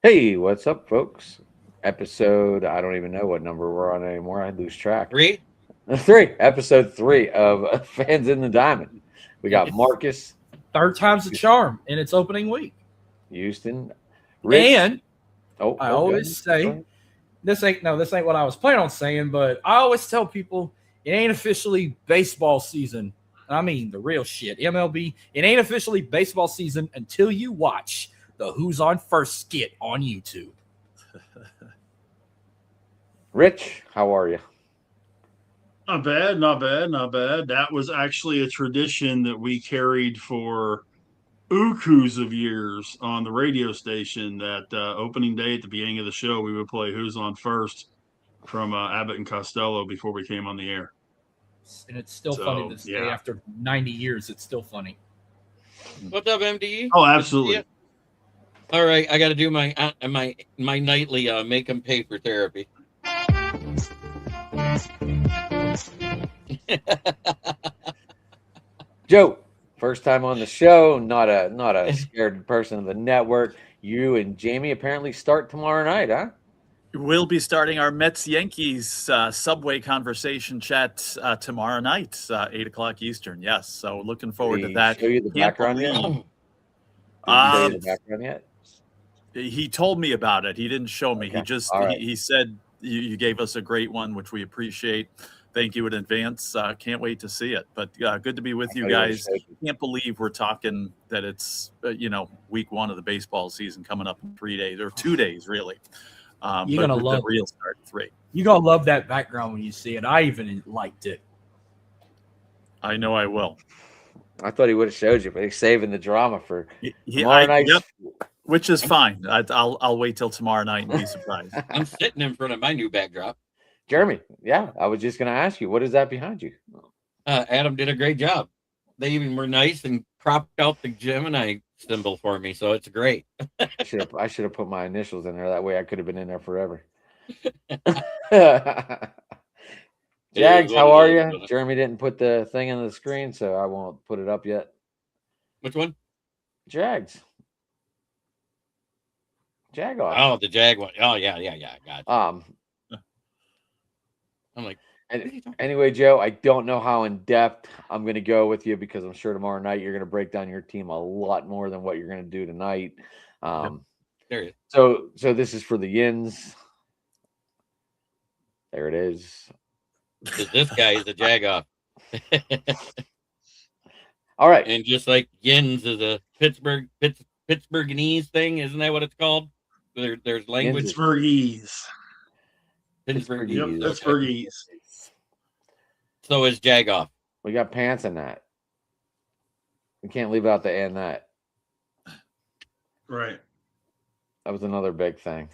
Hey, what's up, folks? Episode, I don't even know what number we're on anymore. I lose track. Three? Episode three of Fans in the Diamond. We got Marcus, Third time's a charm in its opening week. Houston, Rich. And I Good. always say this ain't what I was planning on saying, but I always tell people it ain't officially baseball season. I mean the real shit. MLB, it ain't officially baseball season until you watch the Who's on First skit on YouTube. Rich, how are you? Not bad, not bad, not bad. That was actually a tradition that we carried for ookus of years on the radio station. That opening day at the beginning of the show, we would play "Who's on First" from Abbott and Costello before we came on the air. And it's still funny to this day. Yeah. After 90 years, it's still funny. What's up, MDE? Oh, absolutely. All right, I got to do my nightly make them pay for therapy. Joe, first time on the show, not a scared person of the network. You and Jamie apparently start tomorrow night, huh? We'll be starting our Mets-Yankees subway conversation chat tomorrow night, 8 o'clock Eastern. Yes, so looking forward to that. Show you the background yet? Did he show you the background yet? He told me about it. He didn't show me. Okay. He just All right. he said you gave us a great one, which we appreciate. Thank you in advance. Can't wait to see it. But good to be with you guys. Can't believe we're talking that it's week one of the baseball season coming up in 3 days or 2 days, really. You're gonna love the real start at 3. You're gonna love that background when you see it. I even liked it. I know I will. I thought he would have showed you, but he's saving the drama for tomorrow night. Yep, which is fine. I'll wait till tomorrow night and be surprised. I'm sitting in front of my new backdrop. Jeremy, yeah, I was just going to ask you, what is that behind you? Adam did a great job. They even were nice and cropped out the Gemini symbol for me, so it's great. I should have put my initials in there. That way I could have been in there forever. Jags, how are you? Jeremy didn't put the thing on the screen, so I won't put it up yet. Which one? Jags. Jaguars. Oh, the Jaguar. Oh, yeah, gotcha. I'm like, anyway, Joe, I don't know how in depth I'm going to go with you because I'm sure tomorrow night you're going to break down your team a lot more than what you're going to do tonight. there it is. So this is for the Yins. There it is. This guy is a Jagoff. All right. And just like Yins is a Pittsburghnese thing, isn't that what it's called? There's language. Pittsburghese. Pittsburghnese. Yep, Pittsburghese. So is Jagoff. We got pants in that. We can't leave out the and that. Right. That was another big thing.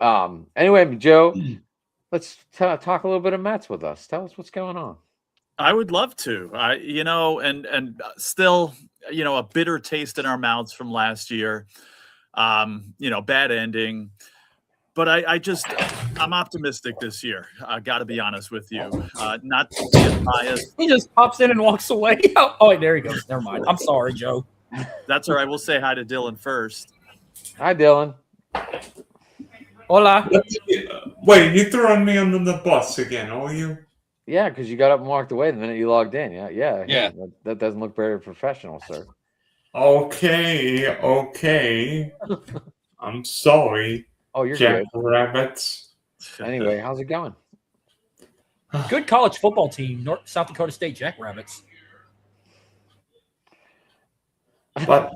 Anyway, Joe, let's talk a little bit of Mets with us. Tell us what's going on. I would love to. And still, a bitter taste in our mouths from last year. Bad ending. But I'm optimistic this year. I got to be honest with you. Not being biased. He just pops in and walks away. Oh, wait, there he goes. Never mind. I'm sorry, Joe. That's all right. We'll say hi to Dylan first. Hi, Dylan. Hola. Wait, you throwing me under the bus again, are you? Yeah, because you got up and walked away the minute you logged in. Yeah. Yeah. That doesn't look very professional, sir. Okay. I'm sorry. Oh, you're Jack good. Rabbits. Anyway, how's it going? Good college football team, South Dakota State Jackrabbits. But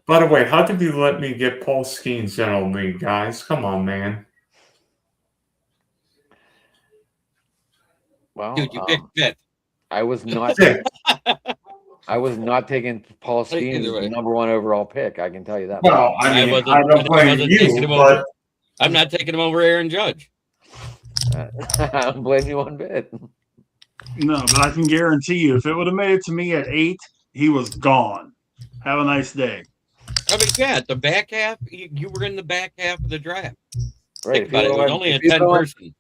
by the way, how did you let me get Paul Skeens in a league, guys? Come on, man. Well, Dude, you picked fifth. I was not taking Paul Skeens as the number one overall pick. I can tell you that. Well, I don't blame you, but I'm not taking him over Aaron Judge. I don't blame you one bit. No, but I can guarantee you, if it would have made it to me at 8, he was gone. Have a nice day. I mean, yeah, the back half, you were in the back half of the draft. Right. Think about it. It was only a 10 person.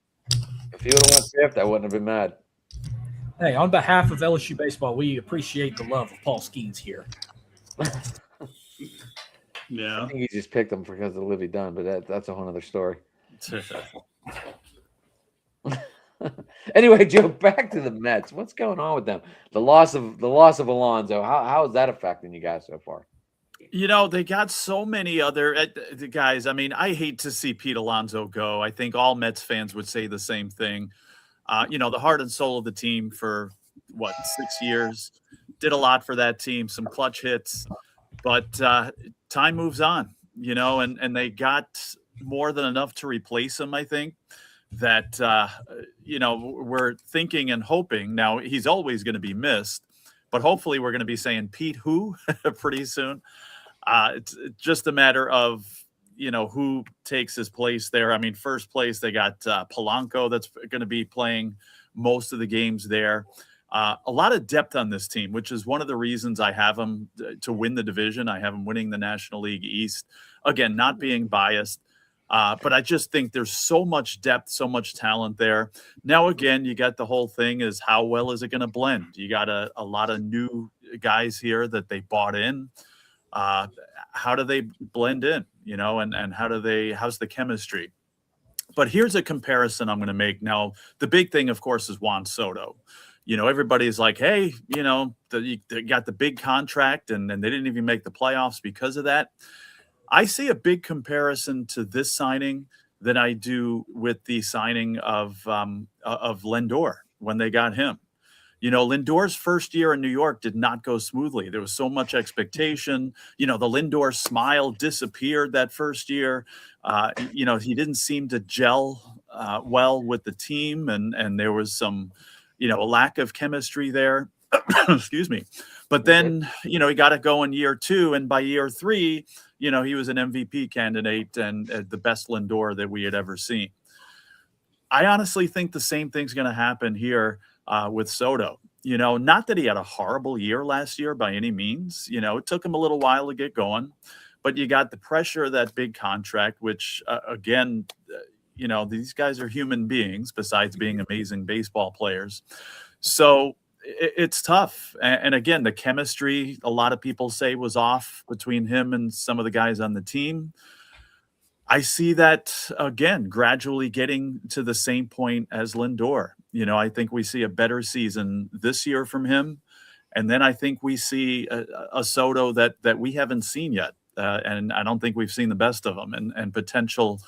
If you would have went fifth, I wouldn't have been mad. Hey, on behalf of LSU baseball, we appreciate the love of Paul Skeens here. Yeah. I think he just picked them because of Livy Dunn, but that's a whole other story. Anyway, Joe, back to the Mets. What's going on with them? The loss of Alonso. How is that affecting you guys so far? They got so many other the guys. I mean, I hate to see Pete Alonso go. I think all Mets fans would say the same thing. The heart and soul of the team for 6 years, did a lot for that team, some clutch hits, but time moves on, and they got more than enough to replace him. I think that, we're thinking and hoping now he's always going to be missed, but hopefully we're going to be saying Pete who pretty soon. It's just a matter of, who takes his place there. I mean, first place, they got Polanco that's going to be playing most of the games there. A lot of depth on this team, which is one of the reasons I have them to win the division. I have them winning the National League East. Again, not being biased, but I just think there's so much depth, so much talent there. Now, again, you got the whole thing is how well is it going to blend? You got a lot of new guys here that they bought in. How do they blend in, and how's the chemistry? But here's a comparison I'm going to make. Now, the big thing, of course, is Juan Soto. Everybody's like, hey, they got the big contract and they didn't even make the playoffs because of that. I see a big comparison to this signing than I do with the signing of Lindor when they got him. Lindor's first year in New York did not go smoothly. There was so much expectation. The Lindor smile disappeared that first year. He didn't seem to gel well with the team, and there was some, a lack of chemistry there. Excuse me. But then, he got it going year 2, and by year 3, he was an MVP candidate and the best Lindor that we had ever seen. I honestly think the same thing's going to happen here with Soto. Not that he had a horrible year last year by any means. It took him a little while to get going, but you got the pressure of that big contract, which again, these guys are human beings besides being amazing baseball players. So it's tough. And again, the chemistry, a lot of people say was off between him and some of the guys on the team. I see that, again, gradually getting to the same point as Lindor. I think we see a better season this year from him. And then I think we see a Soto that we haven't seen yet. And I don't think we've seen the best of him and potential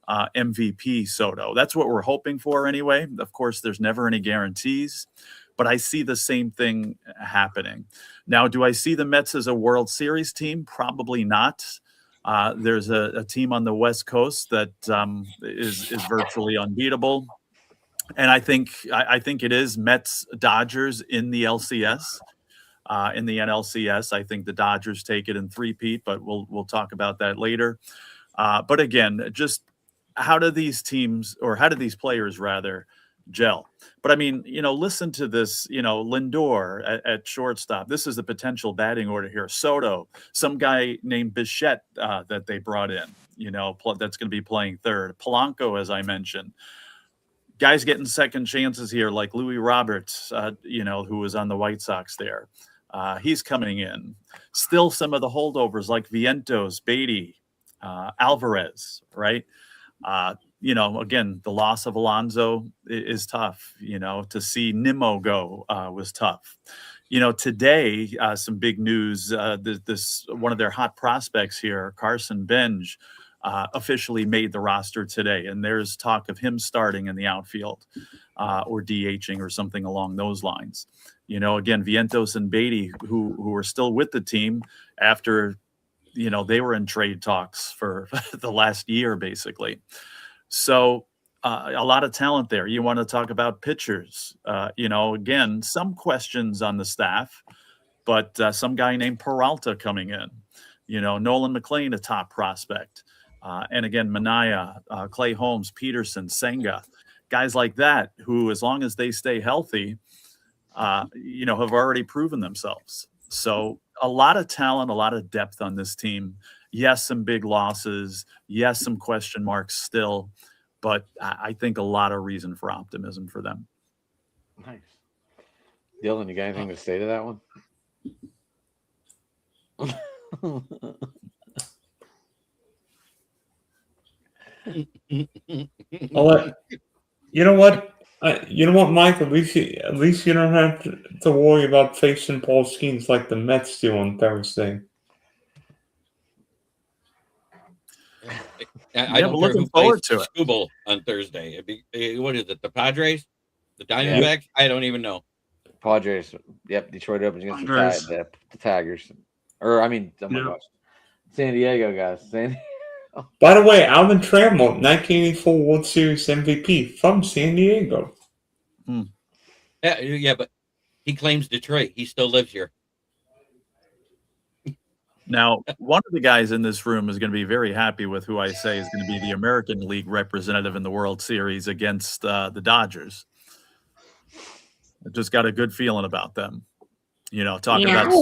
MVP Soto. That's what we're hoping for anyway. Of course, there's never any guarantees, but I see the same thing happening. Now, do I see the Mets as a World Series team? Probably not. There's a team on the West Coast that is virtually unbeatable. And I think it is Mets Dodgers in the LCS, in the NLCS. I think the Dodgers take it in 3-peat, but we'll talk about that later. But again, just how do these players rather gel? But I mean, listen to this, Lindor at shortstop. This is the potential batting order here. Soto, some guy named Bichette that they brought in, that's going to be playing third. Polanco, as I mentioned. Guys getting second chances here, like Louis Roberts, who was on the White Sox there. He's coming in. Still some of the holdovers like Vientos, Beatty, Alvarez, right? Again, the loss of Alonso is tough. To see Nimmo go was tough. Today, some big news. This one of their hot prospects here, Carson Bench, officially made the roster today, and there's talk of him starting in the outfield or DHing or something along those lines. Again, Vientos and Beatty, who are still with the team after, they were in trade talks for the last year, basically. So a lot of talent there. You want to talk about pitchers, again, some questions on the staff, but some guy named Peralta coming in, Nolan McLean, a top prospect. And again, Manaya, Clay Holmes, Peterson, Senga, guys like that, who, as long as they stay healthy, have already proven themselves. So a lot of talent, a lot of depth on this team. Yes, some big losses. Yes, some question marks still, but I think a lot of reason for optimism for them. Nice. Dylan, you got anything to say to that one? I'll let, you know what? Mike? At least you don't have to worry about facing Paul Skeens like the Mets do on Thursday. I don't care looking who forward plays to it. Scooble on Thursday. What is it? The Padres, the Diamondbacks? I don't even know. Padres. Yep, Detroit opens against Padres. the Tigers. Or I mean, oh my Yep. gosh, San Diego guys. By the way, Alvin Trammell, 1984 World Series MVP from San Diego. Yeah, but he claims Detroit. He still lives here. Now, one of the guys in this room is going to be very happy with who I say is going to be the American League representative in the World Series against the Dodgers. I just got a good feeling about them. Talking about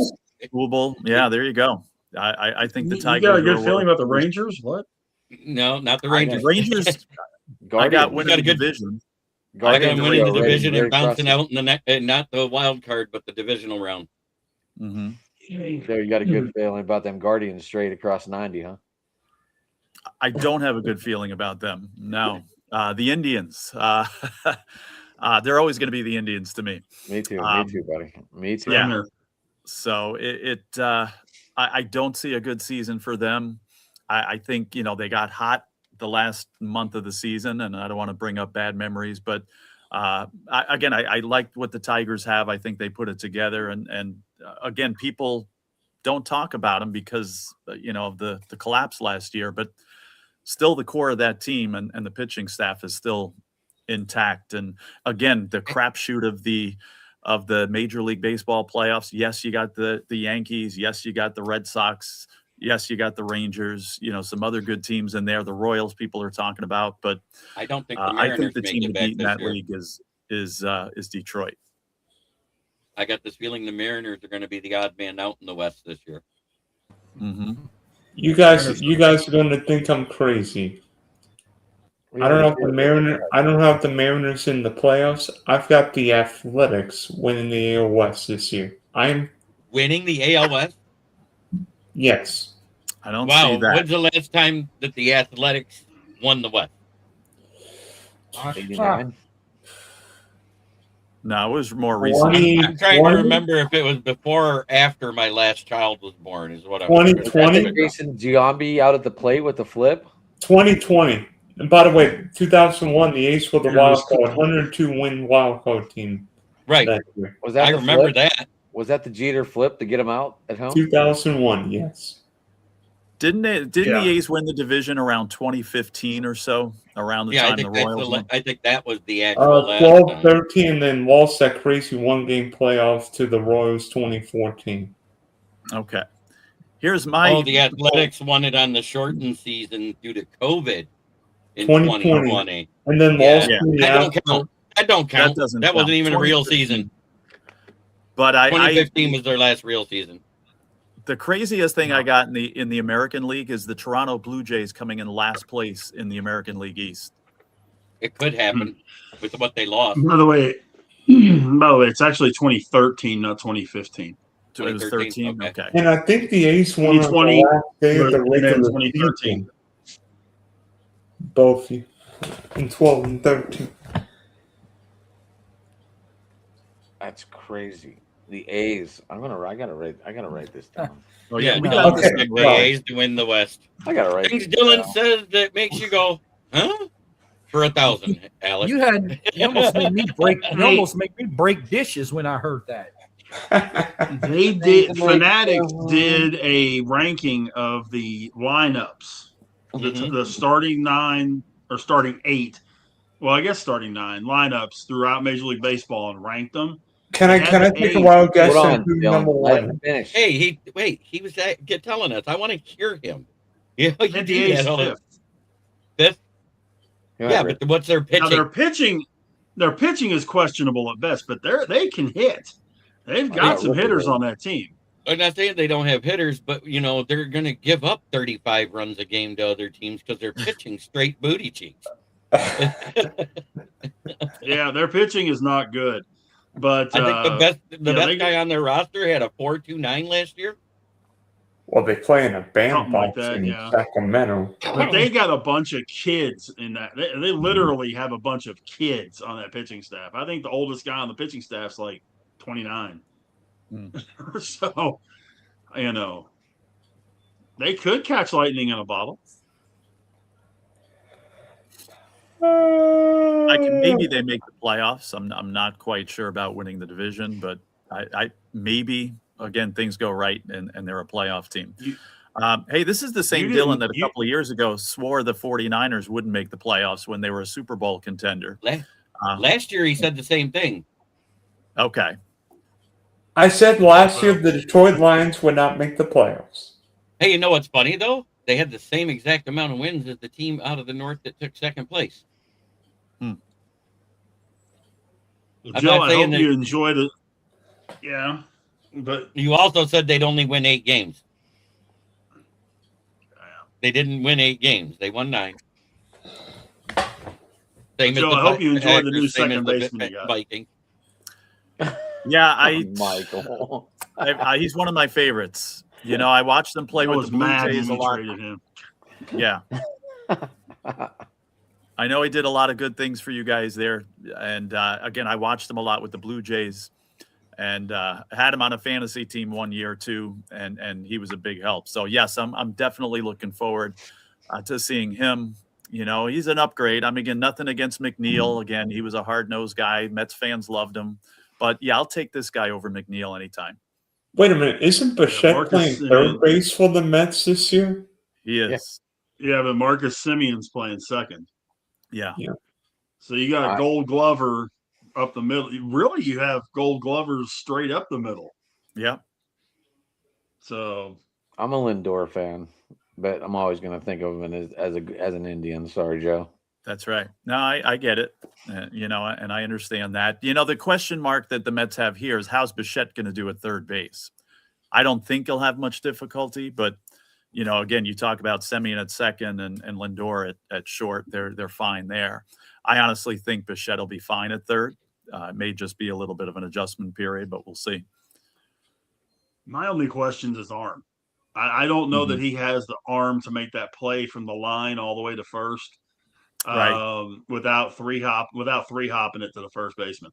Scooble. Yeah, there you go. I think the You Tigers got a are good feeling about the World- Rangers? What? No, not the Rangers. Rangers. I got winning the division. I got Guardians them winning the are ready, division very and bouncing trusted. out in the next, not the wild card, but the divisional round. Mm-hmm. There, you got a good feeling about them Guardians straight across 90, huh? I don't have a good feeling about them. No, the Indians. They're always going to be the Indians to me. Me too, buddy. Me too. Yeah. So I don't see a good season for them. I think they got hot the last month of the season, and I don't want to bring up bad memories, but I liked what the Tigers have. I think they put it together, and again, people don't talk about them because of the collapse last year, but still the core of that team and the pitching staff is still intact. And again, the crapshoot of the Major League Baseball playoffs. Yes, you got the Yankees. Yes, you got the Red Sox. Yes, you got the Rangers. Some other good teams in there. The Royals, people are talking about, but I don't think I think the make team it to back beat in this that year. league is Detroit. I got this feeling the Mariners are going to be the odd man out in the West this year. Mm-hmm. You guys are going to think I'm crazy. I don't have the Mariners in the playoffs. I've got the Athletics winning the AL West this year. Winning the AL West? Yes. I don't Wow, see that. when's the last time that the Athletics won the West? 89. No, it was more recent. I'm trying to remember if it was before or after my last child was born. Is what I'm. 2020. Jason Giambi out at the plate with the flip. 2020. And by the way, 2001, the A's were the Yeah, wild card, 102 win wild card team. Right. That year. Was that I the remember flip? that. Was that the Jeter flip to get him out at home? 2001, yes. Didn't the A's win the division around 2015 or so? Around the Yeah, time the Royals won? I think that was the actual last time. 12-13, and then lost that crazy one-game playoff to the Royals 2014. Okay. Here's my. The Athletics won it on the shortened season due to COVID in 2020. 2020. And then Yeah. lost to the That don't Astros. count. That don't count. That doesn't That wasn't count. even a real season. But 2015 was their last real season. the craziest thing I got in the American League is the Toronto Blue Jays coming in last place in the American League East. It could happen with what they lost. By the way, it's actually 2013, not 2015. So it was 13. Okay. And I think the A's won on the 2020 last day of the and then regular 2013. season. Both in 12 and 13. That's crazy. The A's. I gotta write this down. Oh Yeah, yeah, we we got got Okay. this. the A's to win the West. I gotta write Things this Dylan down. says that makes you go, huh? For 1,000, Alex. You almost made me break. You almost made me break dishes when I heard that. They did. Fanatics did a ranking of the lineups, the starting 9 or starting 8. Well, I guess starting 9 lineups throughout Major League Baseball and ranked them. Can I take a wild guess Hold on on, who's Dylan. number Let him one? finish. Hey, he was telling us. I want to hear him. Yeah, you And the do A's that all the fifth. fifth. Go Yeah, ahead, but what's their Now pitching? their pitching is questionable at best, but they can hit. They've got some hitters on that team. I'm not saying they don't have hitters, but they're going to give up 35 runs a game to other teams because they're pitching straight booty cheeks. Yeah, their pitching is not good. But I think the best they- guy on their roster had a 4.29 last year. Well, they play in a Something like bandbox that, in yeah. Sacramento. But they got a bunch of kids in that. They literally have a bunch of kids on that pitching staff. I think the oldest guy on the pitching staff's like 29. So, they could catch lightning in a bottle. Maybe they make the playoffs. I'm not quite sure about winning the division, but I maybe again things go right and they're a playoff team. Hey, this is the same Dylan that a couple of years ago swore the 49ers wouldn't make the playoffs when they were a Super Bowl contender. Last year he said the same thing. Okay. I said last year the Detroit Lions would not make the playoffs. Hey, you know what's funny though? They had the same exact amount of wins as the team out of the North that took second place. Joe, I hope you enjoyed it. Yeah, but you also said they'd only win 8 games. They didn't win 8 games. They won 9. Joe, I hope you enjoyed the new second baseman you got. Viking. Yeah, Michael. He's one of my favorites. I watched them play with the Blue Jays a lot. Him. Yeah. I know he did a lot of good things for you guys there. And again, I watched him a lot with the Blue Jays and had him on a fantasy team 1 year or two. And he was a big help. So, yes, I'm definitely looking forward to seeing him. He's an upgrade. Again, nothing against McNeil. Again, he was a hard-nosed guy. Mets fans loved him. But, yeah, I'll take this guy over McNeil anytime. Wait a minute. Isn't Bichette playing third base for the Mets this year? He is. Yeah, but Marcus Simeon's playing second. Yeah. So you got Gold Glover up the middle. Really, you have Gold Glovers straight up the middle. Yeah. So I'm a Lindor fan, but I'm always going to think of him as an Indian. Sorry, Joe. That's right. No, I get it. And I understand that. The question mark that the Mets have here is how's Bichette going to do at third base? I don't think he'll have much difficulty, but again, you talk about Semien at second and Lindor at short. They're fine there. I honestly think Bichette will be fine at third. It may just be a little bit of an adjustment period, but we'll see. My only question is arm. I don't know that he has the arm to make that play from the line all the way to first. Right. Without three hopping it to the first baseman.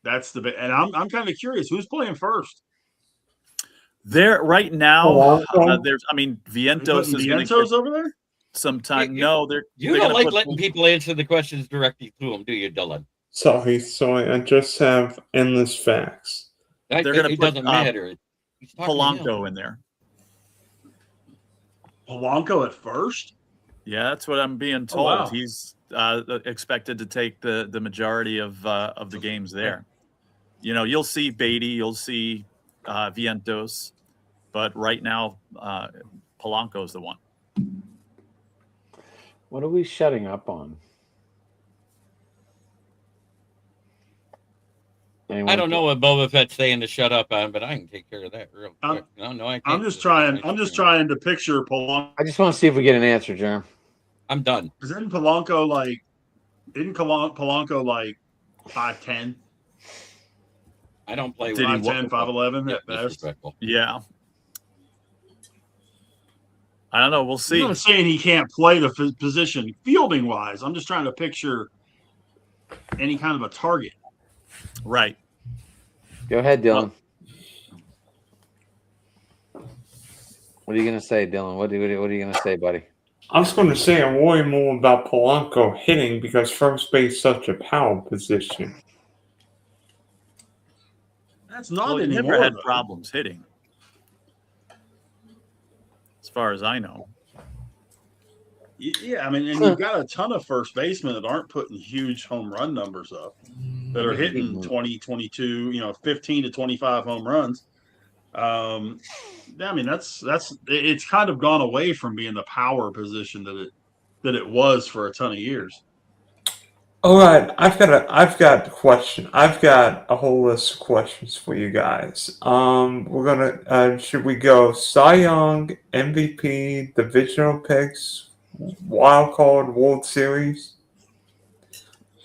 That's the bit, and I'm kind of curious who's playing first. There right now. Vientos is Vientos over there. Sometime. You they're don't like letting people answer the questions directly to them, do you, Dylan? Sorry. I just have endless facts. They're going to put doesn't matter. Polanco in there. Polanco at first? Yeah, that's what I'm being told. Oh, wow. He's expected to take the majority of the games there. You'll see Beatty, you'll see Vientos, but right now Polanco's the one. What are we shutting up on? I don't know what Boba Fett's saying to shut up on, but I can take care of that real quick. I can't. I'm just trying to picture Polanco. I just want to see if we get an answer, Jerem. I'm done. Isn't Polanco like 5'10"? I don't play 5'10", 5'11" at best. Yeah. I don't know. We'll see. I'm not saying he can't play the position fielding wise. I'm just trying to picture any kind of a target. Right. Go ahead, Dylan. What are you going to say, Dylan? What are you going to say, buddy? I was going to say I worry more about Polanco hitting because first base is such a power position. That's not he anymore. Never had problems hitting, as far as I know. Yeah, and you've got a ton of first basemen that aren't putting huge home run numbers up, that are hitting 20, 22, 15 to 25 home runs. It's kind of gone away from being the power position that it was for a ton of years. All right, I've got a question. I've got a whole list of questions for you guys. We're gonna should we go Cy Young, MVP, divisional picks, wild card, World Series?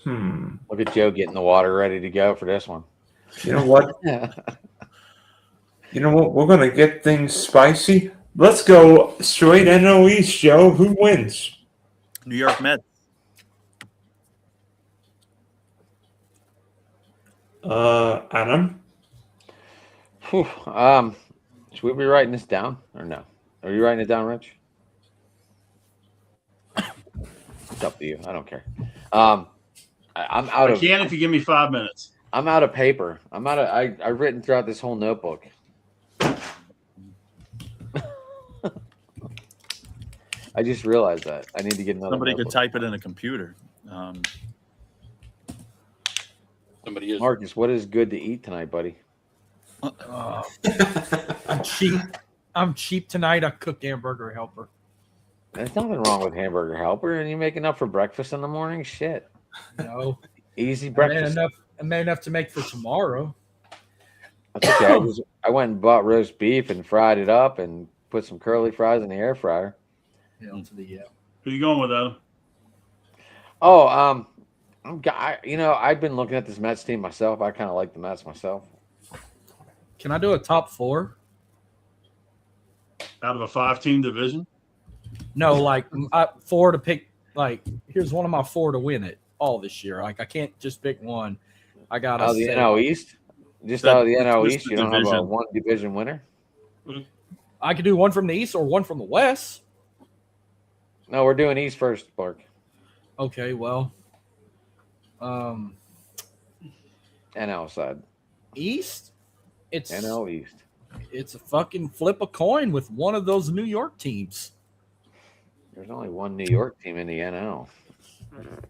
Look at Joe getting the water ready to go for this one. You know what? You know what? We're gonna get things spicy. Let's go straight NL East, Joe. Who wins? New York Mets. Adam. Whew, should we be writing this down or no? Are you writing it down, Rich? It's up to you. I don't care. I'm out I of. can if you give me 5 minutes. I'm out of paper. I'm out of. I've written throughout this whole notebook. I just realized that I need to get another. Somebody could notebook. type it in a computer. Somebody is. Marcus, what is good to eat tonight, buddy? I'm cheap. I'm cheap tonight. I cooked Hamburger Helper. There's nothing wrong with Hamburger Helper, and you make enough for breakfast in the morning. Shit, No, easy I made breakfast. enough. I made enough to make for tomorrow. That's okay. I went and bought roast beef and fried it up and put some curly fries in the air fryer. You know, to the Who you going with, Adam? Oh, I've been looking at this Mets team myself. I kind of like the Mets myself. Can I do a top 4? Out of a 5-team division? No, like 4 to pick. Like, here's one of my 4 to win it all this year. Like, I can't just pick one. I got Out of the to. NL East, just That- out of the NL that's East, the you don't have a division. one division winner. I could do one from the East or one from the West. No, we're doing East first, Clark. Okay, well, NL side, East. It's NL East. It's a fucking flip a coin with one of those New York teams. There's only one New York team in the NL.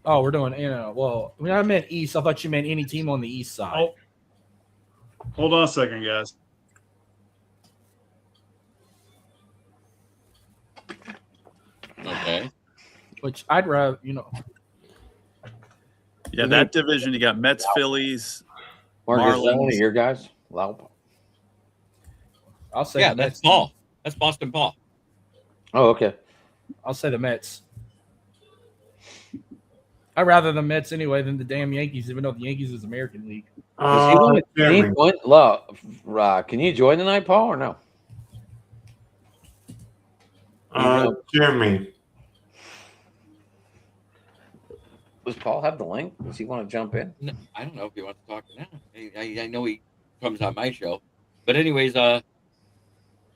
Oh, we're doing well, when I meant East, I thought you meant any team on the East side. Oh, hold on a second, guys. Okay. Which I'd rather, Yeah, that division, you got Mets, Phillies. Marcus, is that one of Marlins. your guys? Laup. I'll say Yeah, the that's Mets. Paul. That's Boston Paul. Oh, okay. I'll say the Mets. I'd rather the Mets anyway than the damn Yankees, even though the Yankees is American League. Does he want to Jeremy. can you join tonight, Paul, or no? Jeremy. Does Paul have the link? Does he want to jump in? No, I don't know if he wants to talk now. I know he comes on my show, but anyways, I'm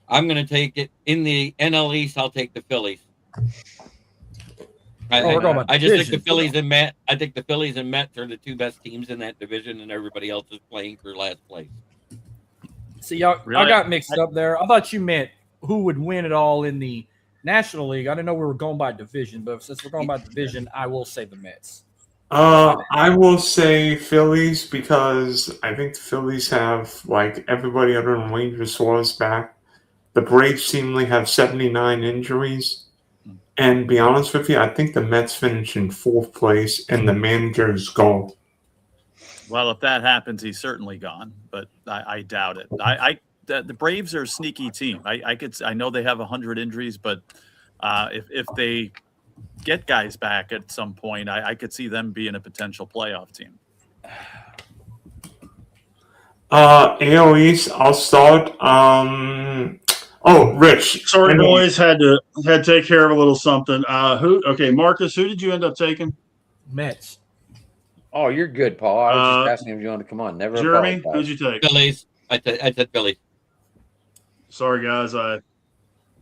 gonna take it in the NL East. I'll take the Phillies. We're going about I just think the divisions, Phillies and Met. I think the Phillies and Mets are the 2 best teams in that division, and everybody else is playing for last place. See, y'all, I Really? got mixed up there. I thought you meant who would win it all in the National League. I didn't know we were going by division, but since we're going by division, I will say the Mets. I will say Phillies because I think the Phillies have like everybody other than Ranger Suarez back. The Braves seemingly have 79 injuries. And be honest with you, I think the Mets finish in 4th place and the manager's gone. Well, if that happens, he's certainly gone, but I doubt it. The Braves are a sneaky team. I know they have 100 injuries, but if they get guys back at some point, I could see them being a potential playoff team. AL East, I'll start. Rich. Sorry, NL boys, had to take care of a little something. Okay, Marcus, who did you end up taking? Mets. Oh, you're good, Paul. I was just asking if you wanted to come on. Never Jeremy, apologize. who'd you take? Phillies. I said Phillies. Sorry, guys, I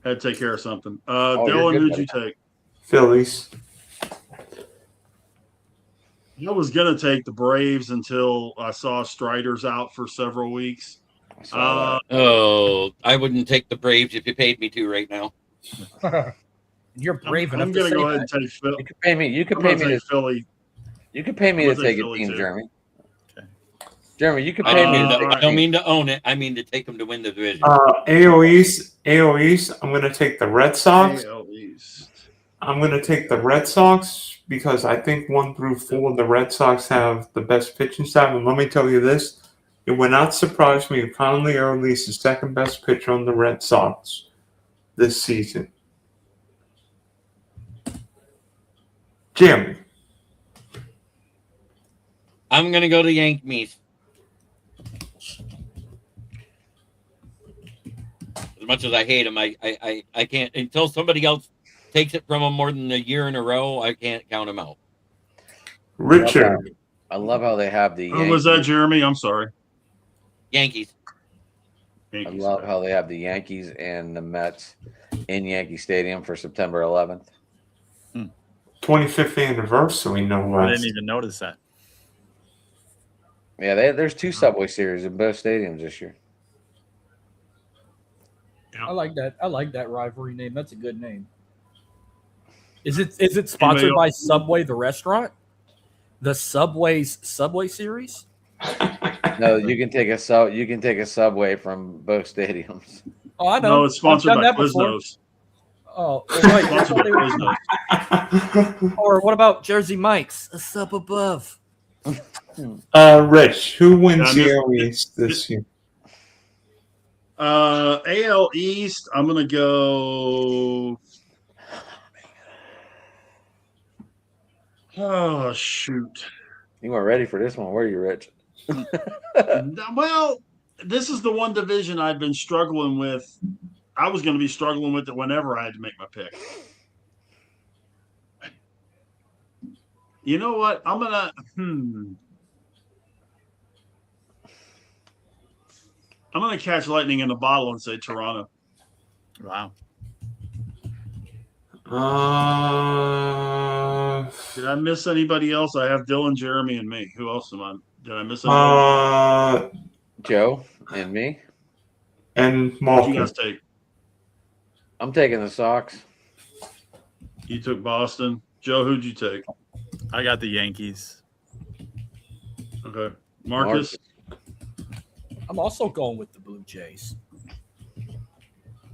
had to take care of something. you're Dylan, good, who'd you buddy. take? Phillies. I was gonna take the Braves until I saw Strider's out for several weeks. I saw that. Oh, I wouldn't take the Braves if you paid me to right now. You're brave I'm enough gonna to say go ahead that. and take Phil. You could pay me. You could I'm pay gonna me. take Philly. You could pay me I'm to gonna take take a Philly, team, too. Jeremy. Okay. Jeremy, you could I pay don't me. mean to to, take I a don't team. mean to own it. I mean to take them to win the division. AL East, I'm going to take the Red Sox. AL East. I'm going to take the Red Sox because I think 1 through 4, the Red Sox have the best pitching staff. And let me tell you this, it would not surprise me if Conley Early is the 2nd best pitcher on the Red Sox this season. Jim, I'm gonna go to Yankees. much as I hate them, I can't until somebody else takes it from them more than a year in a row. I can't count them out. Richard. I love how they have the. Who was that, Jeremy? I'm sorry. Yankees. I Yankees. love how they have the Yankees and the Mets in Yankee Stadium for September 11th. 25th anniversary, no I less. didn't even notice that. Yeah, there's 2 Subway Series in both stadiums this year. I like that. I like that rivalry name. That's a good name. Is it sponsored by Subway the restaurant? The Subway's Subway Series? No, you can take a Subway from both stadiums. Oh, I know. No, it's sponsored I've done by that before. Quiznos. Oh, well, wait, Sponsored by Quiznos. or what about Jersey Mike's? A sub above. Rich, who wins Yeah, the East this year? AL East, I'm gonna go. Oh shoot! You weren't ready for this one, were you, Rich? Well, this is the one division I've been struggling with. I was going to be struggling with it whenever I had to make my pick. You know what? I'm gonna. I'm gonna catch lightning in a bottle and say Toronto. Wow. Did I miss anybody else? I have Dylan, Jeremy, and me. Who else am I? Did I miss anybody? Joe and me. And What'd you Malcolm. guys take? I'm taking the Sox. You took Boston. Joe, who'd you take? I got the Yankees. Okay. Marcus. I'm also going with the Blue Jays.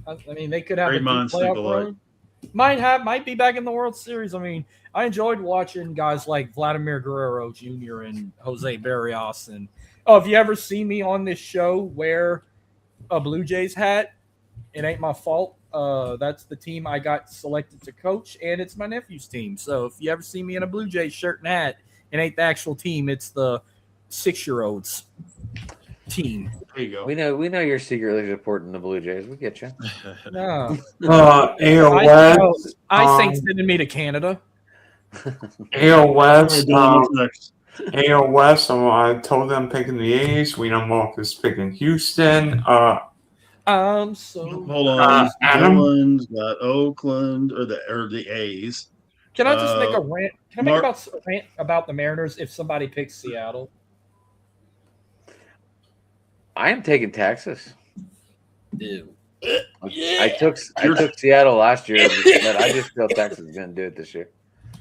I mean, they could have Great a deep minds think playoff alike. run. Might be back in the World Series. I mean, I enjoyed watching guys like Vladimir Guerrero Jr. and Jose Barrios. And if you ever see me on this show wear a Blue Jays hat, it ain't my fault. That's the team I got selected to coach, and it's my nephew's team. So if you ever see me in a Blue Jays shirt and hat, it ain't the actual team. It's the 6-year-olds team. There you go. We know you're secretly supporting the Blue Jays. We get you. No. AL West. I think sending me to Canada. AL West. Hey, Dylan, what's next? AL West. I told them picking the A's. We know Marcus picking Houston. I'm so. Hold on. Adam? Dylan's got Oakland or the A's. Can I just make a rant? Can I make Mark- a rant about the Mariners if somebody picks Seattle? I am taking Texas. Ew. I took Seattle last year, but I just feel Texas is going to do it this year.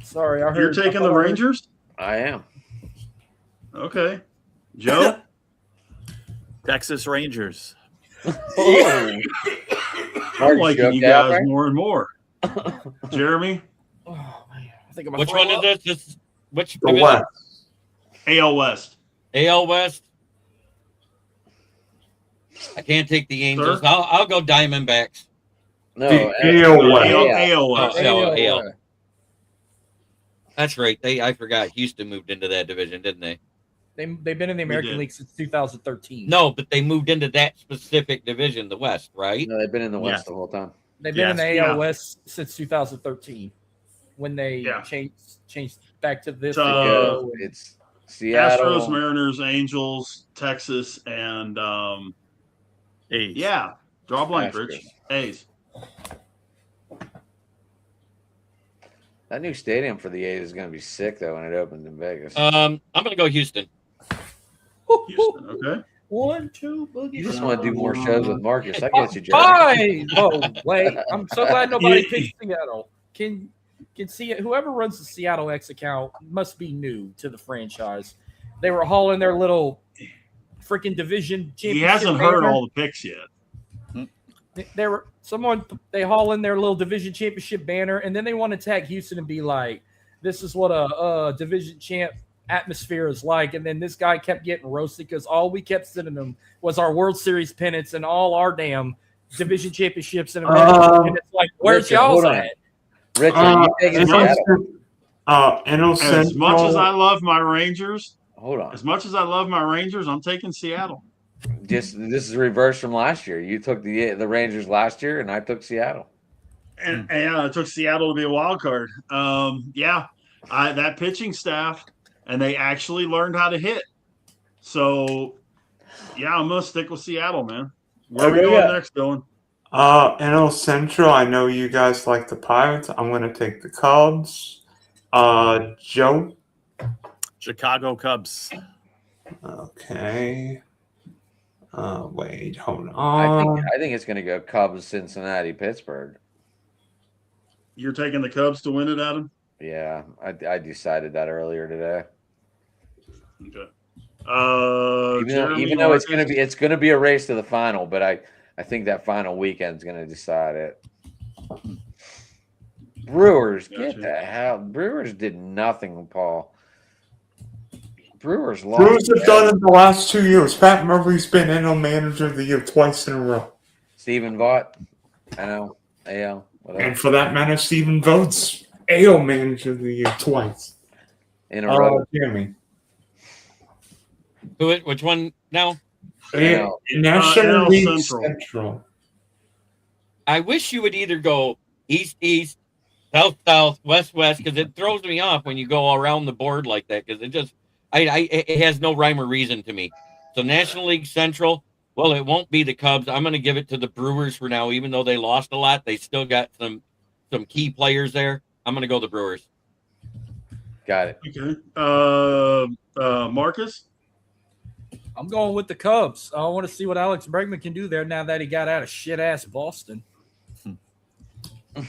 Sorry, I heard. You're taking the Rangers? I am. Okay. Joe? Texas Rangers. Oh. I'm liking you guys more and more. Jeremy? Oh man, I think I'm. Which one is this? This which The division? West. AL West. AL West. I can't take the Angels. Sir? I'll go Diamondbacks. No, The AL West. AL West. AL. That's right. I forgot. Houston moved into that division, didn't they? They've been in the American did. League since 2013. No, but they moved into that specific division, the West, right? No, they've been in the West Yeah. the whole time. They've been in the Yes. AL Yeah. West since 2013 when they Yeah. changed back to this. So, It's Seattle. Astros, Mariners, Angels, Texas, and A's. yeah. Draw a blank, Astros. Rich. A's. That new stadium for the A's is going to be sick, though, when it opens in Vegas. I'm gonna go Houston. Houston, okay. 1, 2, boogie. You just want to do more shows with Marcus. I get you, Joe. Fine. Oh wait, I'm so glad nobody picked Seattle. Can see it? Whoever runs the Seattle X account must be new to the franchise. They were hauling their little freaking division championship. He hasn't heard banner. all the picks yet. They haul in their little division championship banner, and then they want to tag Houston and be like, "This is what a division champ atmosphere is like." And then this guy kept getting roasted because all we kept sending them was our World Series pennants and all our damn division championships and and it's like, where's Richard, y'all's hold on. at? Rich, are you taking Seattle? NL As much as I Central. love my Rangers, Hold on. as much as I love my Rangers, I'm taking Seattle. Just this is reverse from last year. You took the Rangers last year, and I took Seattle. And it took Seattle to be a wild card. That pitching staff, and they actually learned how to hit. So, yeah, I'm gonna stick with Seattle, man. Where are we going next, Dylan? NL Central. I know you guys like the Pirates. I'm gonna take the Cubs. Joe. Chicago Cubs. Okay. Wait, hold on. I think it's going to go Cubs, Cincinnati, Pittsburgh. You're taking the Cubs to win it, Adam? Yeah, I decided that earlier today. Okay. Even though it's going to be a race to the final, but I think that final weekend is going to decide it. Brewers, get the hell. Brewers did nothing, Paul. Brewers lost. Brewers have done it the last 2 years. Pat Murphy's been NL Manager of the Year twice in a row. Stephen Vaught, NL, AL, whatever. And for that matter, Stephen Votes AL Manager of the Year twice. In a row. Jeremy. Which one now? National League Central. Central. I wish you would either go east, east, south, south, west, west, because it throws me off when you go around the board like that. Because it just, it has no rhyme or reason to me. So National League Central, well, it won't be the Cubs. I'm going to give it to the Brewers for now, even though they lost a lot. They still got some key players there. I'm going to go the Brewers. Got it. Okay. Marcus? I'm going with the Cubs. I want to see what Alex Bregman can do there now that he got out of shit-ass Boston. I'm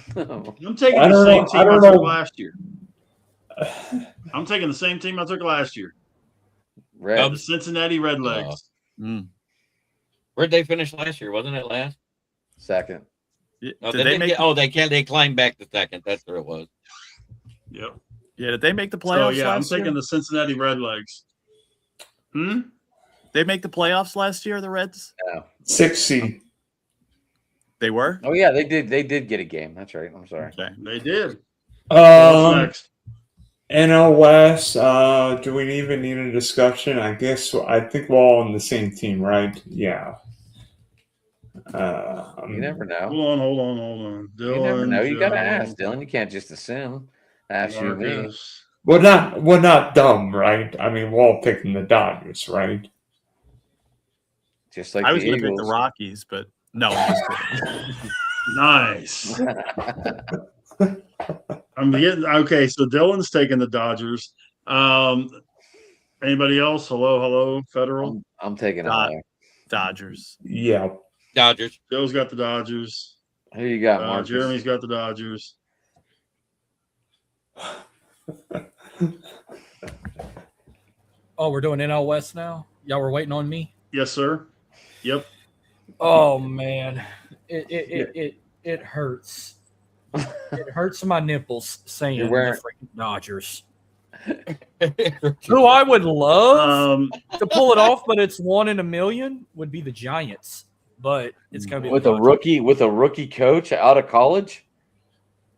taking the same team I took last year. I'm taking the same team I took last year. Red. The Cincinnati Redlegs. Where'd they finish last year? Wasn't it last? Second. No, they climbed back to second. That's where it was. Yep. Yeah, did they make the playoffs? I'm taking the Cincinnati Redlegs. They make the playoffs last year, the Reds? No. 6 seed. They were? Oh yeah, they did. They did get a game. That's right. I'm sorry. Okay. They did. What's next? NL West. Do we even need a discussion? I think we're all on the same team, right? Yeah. You never know. Hold on. Dylan, You never know. You gotta ask, Dylan. You can't just assume. Ask you me. We're not dumb, right? I mean, we're all picking the Dodgers, right? Just like I was the going to pick Eagles. the Rockies, but no. I'm just kidding. Nice. Okay. So Dylan's taking the Dodgers. Anybody else? Hello, Federal. I'm taking it. Dodgers. Yeah. Dodgers. Joe's got the Dodgers. Who you got, Marcus? Jeremy's got the Dodgers. Oh, we're doing NL West now? Y'all were waiting on me? Yes, sir. Yep. Oh, man. It hurts. It hurts my nipples saying the freaking Dodgers. Who I would love to pull it off, but it's 1 in a million, would be the Giants. But it's going to be with a rookie coach out of college.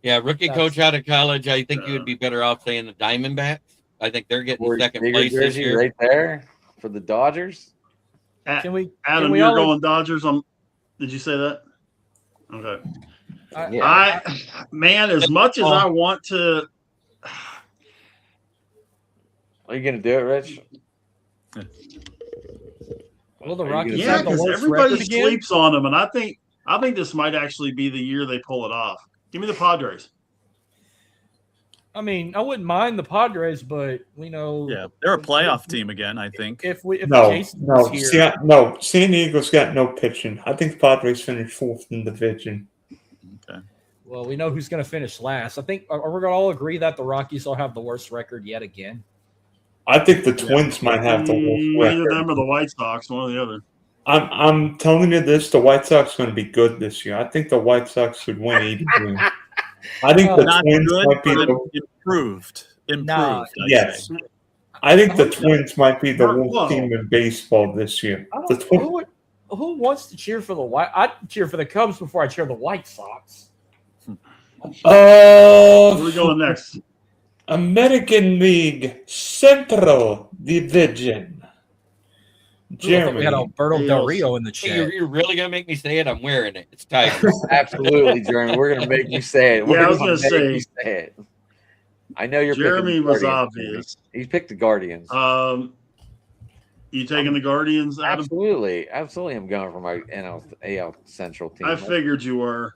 Yeah, coach out of college. I think you would be better off saying the Diamondbacks. I think they're getting second place this year. Right there for the Dodgers. Can we, Adam, you're going Dodgers. Did you say that? Okay. As much as I want to. Are you going to do it, Rich? Well, the Rockies Yeah, have the because worst everybody record again. sleeps on them, and I think this might actually be the year they pull it off. Give me the Padres. I mean, I wouldn't mind the Padres, but we know. Yeah, they're a playoff team again, I think. If San Diego's got no pitching. I think the Padres finished 4th in the division. Okay. Well, we know who's going to finish last. I think we're going to all agree that the Rockies will have the worst record yet again. I think the Twins might have the worst Either record. them or the White Sox, one or the other. I'm telling you this: the White Sox are going to be good this year. I think the White Sox should win 80 games. I think the Not Twins good, might be but improved. Nah, yes. Say. I think the Twins might be the worst team in baseball this year. Who wants to cheer for the White? I'd cheer for the Cubs before I cheer the White Sox. Where are we going next? American League Central Division. We had Jeremy, Alberto Del Rio in the Hey, chat. you're really gonna make me say it? I'm wearing it. It's Tigers. Absolutely, Jeremy. We're gonna make you say it. We're Yeah, I was gonna gonna make say- you say it. I know you're Jeremy picking the was Guardians, obvious. Jeremy. He picked the Guardians. You taking the Guardians, Adam? Absolutely. I'm going for my AL Central team. I figured you were.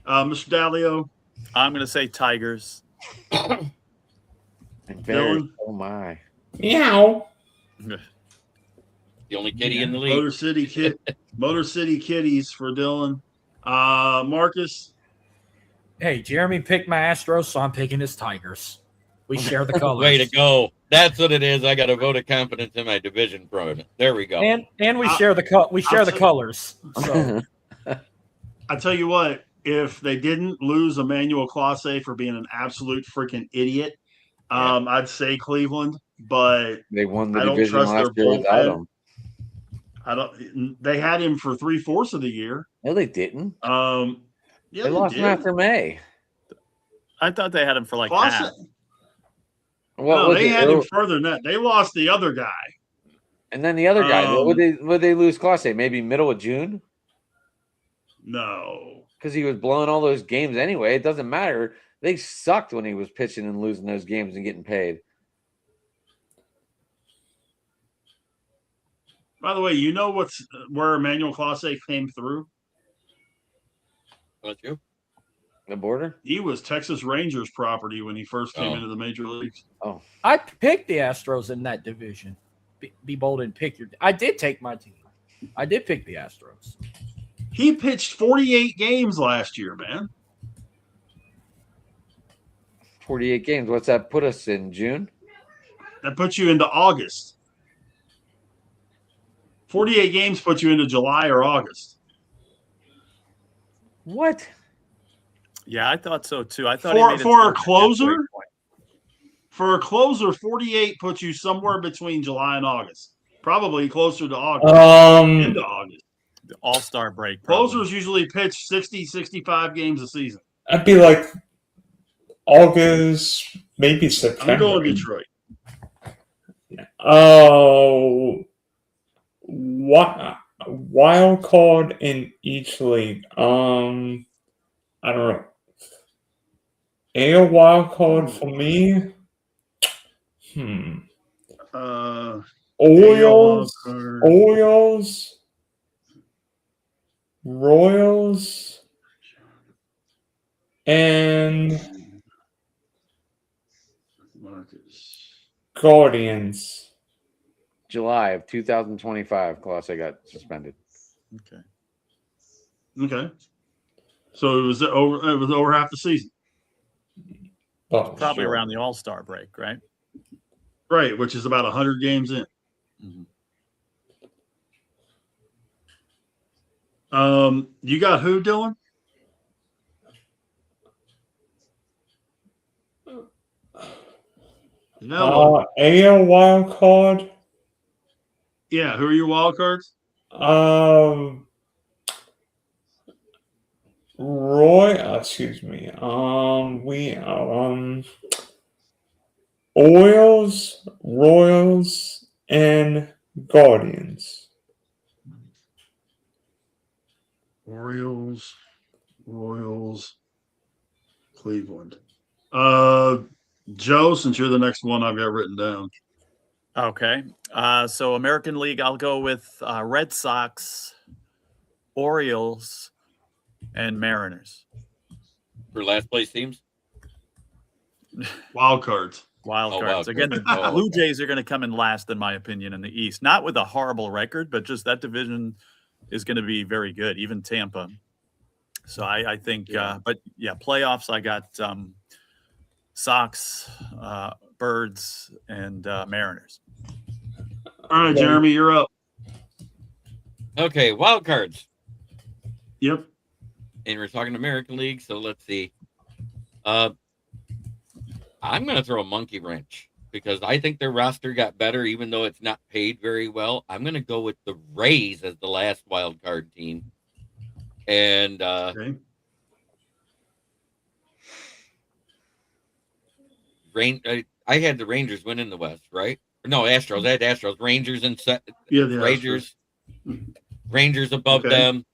Mr. Dalio, I'm going to say Tigers. And Dylan? oh my. meow. The only kitty in the league. Motor City Kitties for Dylan. Marcus, Hey, Jeremy picked my Astros, so I'm picking his Tigers. We share the colors. Way to go. That's what it is. I got a vote of confidence in my division from it. There we go. And we share the colors. So I tell you what, if they didn't lose Emmanuel Clase for being an absolute freaking idiot, I'd say Cleveland, but They won the I don't division trust last their year without bullpen. him. They had him for 3/4 of the year. No, they didn't. Yeah, They lost him after May. I thought they had him for like Clase, half. What no, was they it? had him further than that. They lost the other guy. And then the other guy. What would they lose Clase? Maybe middle of June? No. Because he was blowing all those games anyway. It doesn't matter. They sucked when he was pitching and losing those games and getting paid. By the way, you know where Emmanuel Clase came through? That's you. The border? He was Texas Rangers property when he first came Oh. into the major leagues. Oh. I picked the Astros in that division. Be bold and pick your. I did take my team. I did pick the Astros. He pitched 48 games last year, man. 48 games. What's that put us in June? That puts you into August. 48 games puts you into July or August. What? Yeah, I thought so too. I thought For a closer, 48 puts you somewhere between July and August. Probably closer to August. Into August. The All-Star break. Probably. Closers usually pitch 60, 65 games a season. I'd be like August, maybe September. I'm going Detroit. Oh, wild card in each league. I don't know. A wild card for me. Orioles, Royals, and Guardians. July of 2025. Clase got suspended. Okay. So it was over half the season. Oh, Probably sure. around the All-Star break, right? Right, which is about 100 games in. You got who, Dylan? No. AL wild card. Yeah, who are your wild cards? Orioles, Royals, and Guardians. Orioles, Royals, Cleveland. Joe, since you're the next one I've got written down. Okay. So American League, I'll go with Red Sox, Orioles, and Mariners. For last place teams? Wild cards. Wild Oh, cards. wild Again, cards. the Oh, Blue okay. Jays are going to come in last, in my opinion, in the East. Not with a horrible record, but just that division is going to be very good, even Tampa. So I think, but yeah, playoffs, I got Sox, Birds, and Mariners. All right, Jeremy, you're up. Okay, wild cards. Yep. And we're talking American League, so let's see. I'm going to throw a monkey wrench because I think their roster got better, even though it's not paid very well. I'm going to go with the Rays as the last wild card team. And Okay. I had the Rangers winning the West, right? No, Astros. I had Astros. Rangers and Yeah, the Rangers. Rangers above Okay. them.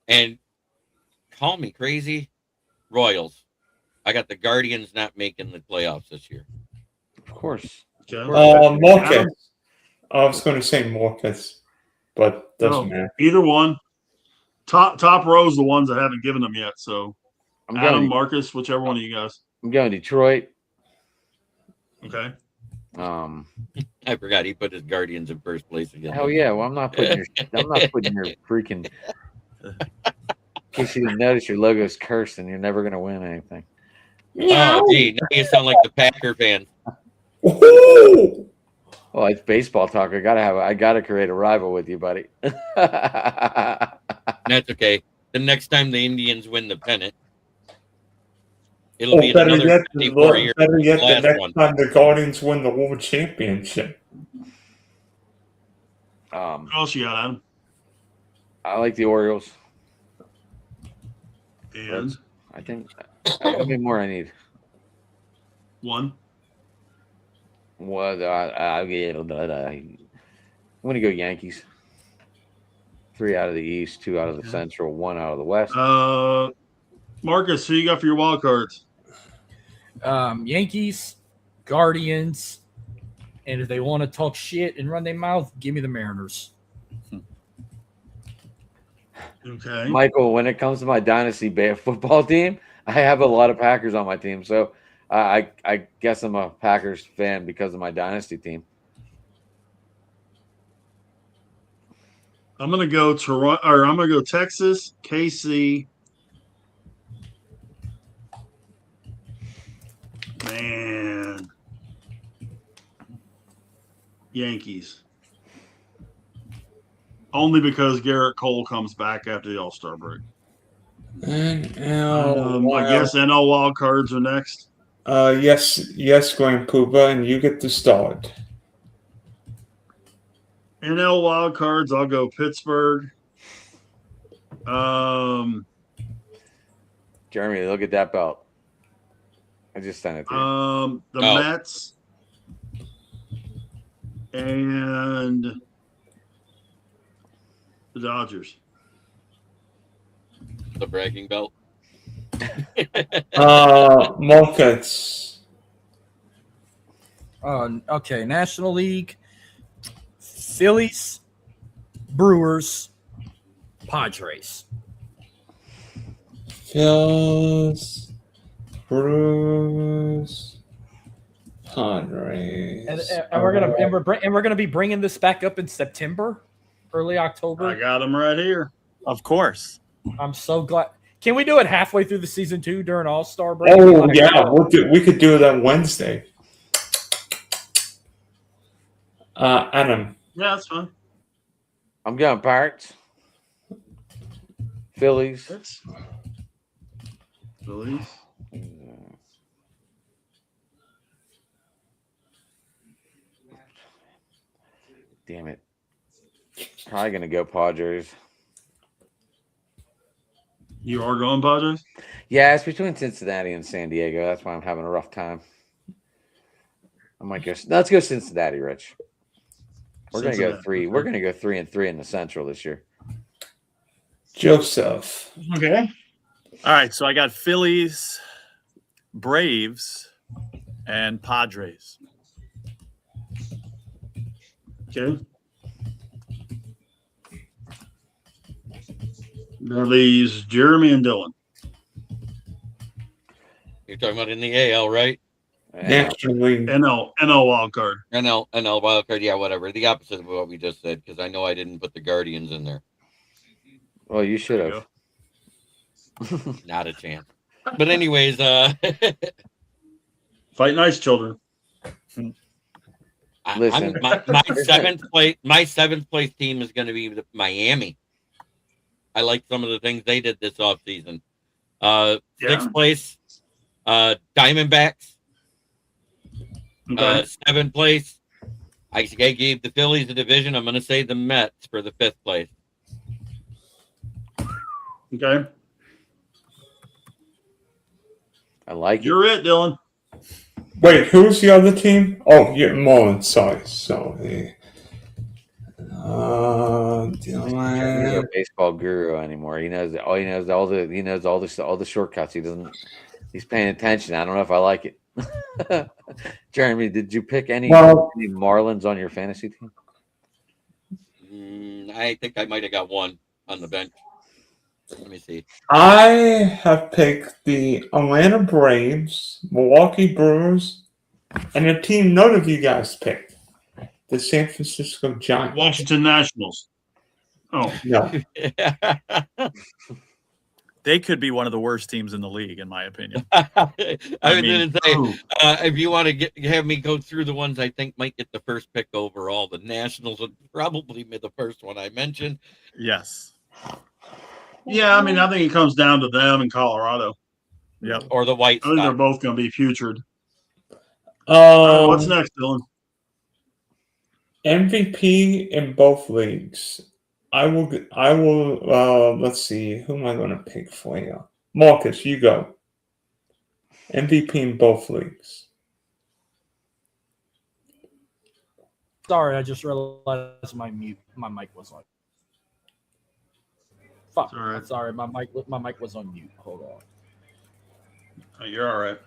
And call me crazy, Royals. I got the Guardians not making the playoffs this year. Of course. Okay. Marcus. I was going to say Marcus, but doesn't No, matter. either one. Top row's the ones I haven't given them yet. So I'm Adam, going. Marcus, whichever one of you guys. I'm going Detroit. Okay. I forgot he put his Guardians in first place again. Hell yeah. Well, I'm not putting your freaking. In case you didn't notice, your logo's cursed and you're never gonna win anything. Oh, gee, now you sound like the Packer fan. Woohoo! Well, it's baseball talk. I gotta create a rival with you, buddy. That's okay. The next time the Indians win the pennant, it'll Or be better another yet, 54 years. the last next one. time the Guardians win the World Championship. What else you got, Adam? I like the Orioles. And I think how many more I need? one. What I'm gonna go Yankees. 3 out of the East, 2 out of the Okay. Central, 1 out of the West. Marcus, who you got for your wild cards? Yankees, Guardians, and if they want to talk shit and run their mouth, give me the Mariners. Okay. Michael, when it comes to my dynasty football team, I have a lot of Packers on my team, so I guess I'm a Packers fan because of my dynasty team. I'm gonna go Toronto, or I'm gonna go Texas, KC. Man, Yankees. Only because Garrett Cole comes back after the All-Star break. I guess NL wild cards are next. Yes, Grand Pooba, and you get to start. NL wild cards, I'll go Pittsburgh. Jeremy, look at that belt. I just sent it to you. The Mets and the Dodgers. The bragging belt. Markets. Okay, National League, Phillies, Brewers, Padres. Phils, Bruce, Padres. And we're gonna be bringing this back up in September, early October. I got them right here. Of course. I'm so glad. Can we do it halfway through the season 2 during All-Star break? Oh yeah, we could do it on Wednesday. Adam. Yeah, that's fine. I'm going Pirates, Phillies. That's Phillies. Damn it. Probably gonna go Padres. You are going Padres? Yeah, it's between Cincinnati and San Diego. That's why I'm having a rough time. I might go. Let's go Cincinnati, Rich. We're gonna go 3. We're gonna go 3-3 in the Central this year. Joseph. Okay. All right. So I got Phillies, Braves, and Padres. Okay. That leaves Jeremy and Dylan. You're talking about in the AL, right? Naturally. NL wild card. NL wild card, yeah, whatever. The opposite of what we just said, because I know I didn't put the Guardians in there. Well, you should There you have. Not a chance. But anyways, Fight nice, children. Listen. my seventh place team is going to be Miami. I like some of the things they did this offseason. Sixth place, Diamondbacks. Okay. Seventh place, I gave the Phillies the division. I'm going to say the Mets for the 5th place. Okay. I like it. You're it, Dylan. Wait, who's the other team? Oh, yeah, Mullins. Sorry. He's a baseball guru anymore. He knows all the shortcuts. He's paying attention. I don't know if I like it. Jeremy, did you pick any Marlins on your fantasy team? I think I might have got one on the bench. Let me see. I have picked the Atlanta Braves, Milwaukee Brewers, and a team none of you guys picked, the San Francisco Giants. Washington Nationals. Oh, No. They could be one of the worst teams in the league, in my opinion. I was going to say, ooh. if you want to have me go through the ones I think might get the first pick overall, the Nationals would probably be the first one I mentioned. Yes. Yeah, I mean, I think it comes down to them in Colorado. Yep. Or the White I think they're Sox. both going to be putrid. What's next, Dylan? MVP in both leagues. I will. Let's see. Who am I going to pick for you? Marcus, you go. MVP in both leagues. Sorry, I just realized my mic was on. Fuck. All right. Sorry, my mic was on mute. Hold on. Oh, you're all right.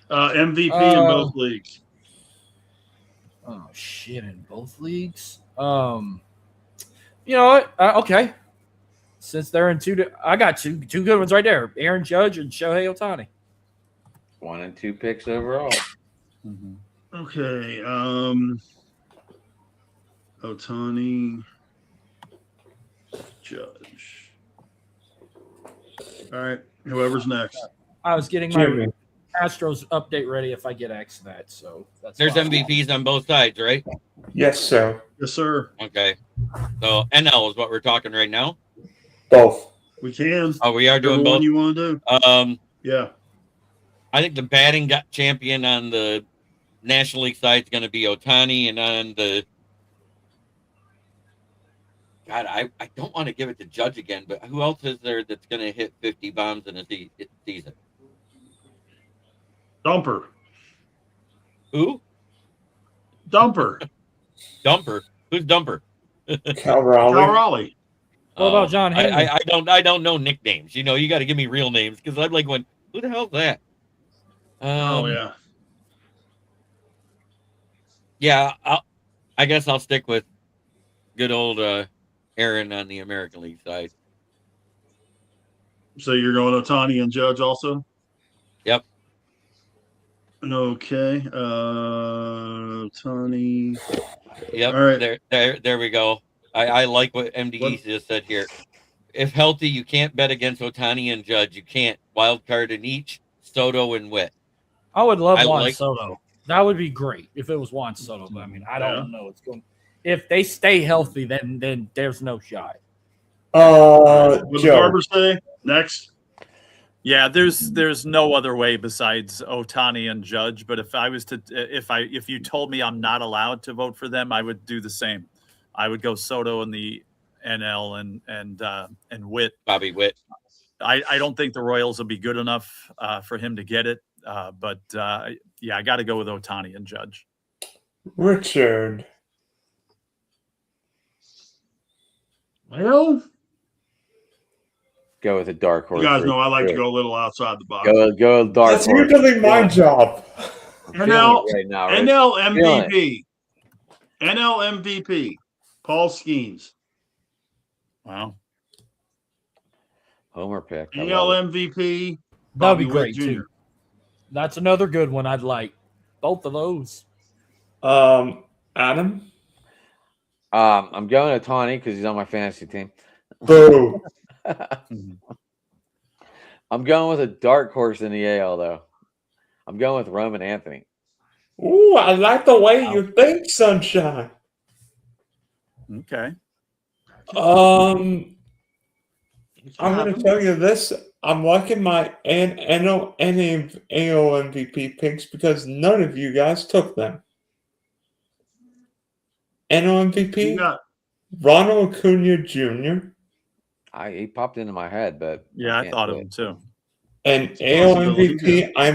MVP in both leagues. Oh shit! In both leagues. You know what? Okay. Since they're in I got two good ones right there: Aaron Judge and Shohei Ohtani. 1 and 2 picks overall. Mm-hmm. Okay. Ohtani, Judge. All right. Whoever's next. I was getting Jimmy. my Astros update ready if I get X that. So that's There's why. MVPs on both sides, right? Yes, sir. Yes, sir. Okay. So NL is what we're talking right now. Both. We can. Oh, we are doing Whichever one both. you want to do. Yeah. I think the batting champion on the National League side is going to be Ohtani, and on the I don't want to give it to Judge again, but who else is there that's going to hit 50 bombs in a season? Dumper. Who? Dumper. Dumper. Who's Dumper? Cal Raleigh. Cal Raleigh. What about John Henry? I don't know nicknames. You know, you got to give me real names because I'm like, who the hell's that? Oh, yeah. Yeah, I guess I'll stick with good old Aaron on the American League side. So you're going Ohtani and Judge also? Yep. Okay. Ohtani. Yep. All right. There we go. I like what MDE just said here. If healthy, you can't bet against Ohtani and Judge. You can't. Wild card in each, Soto and Witt. I would love Juan like- Soto. That would be great if it was Juan Soto. But I mean, I don't know. It's going. If they stay healthy, then there's no shot. What did Joe. Barber say? Next. Yeah, there's no other way besides Ohtani and Judge. But if you told me I'm not allowed to vote for them, I would do the same. I would go Soto in the NL and Witt. Bobby Witt. I don't think the Royals will be good enough for him to get it. But I got to go with Ohtani and Judge. Richard. Well, Go with a dark horse. you guys know I like to go a little outside the box. Go dark That's horse. usually my job. I'm feeling NL it right now, Rich. NL Feeling MVP. NL MVP. Paul Skeens. Wow. Homer pick. I NL love it. MVP. That'd Bobby be Witt great Jr. too. That's another good one. I'd like both of those. Adam. I'm going to Ohtani because he's on my fantasy team. Boo. I'm going with a dark horse in the AL though. I'm going with Roman Anthony. Ooh, I like the way you think, Sunshine. Okay. I'm going to tell you this. I'm liking my NL MVP picks because none of you guys took them. NL You MVP, got Ronald Acuna Jr. He popped into my head, but Yeah, I can't thought do of it. him too. And a AL possibility, MVP, I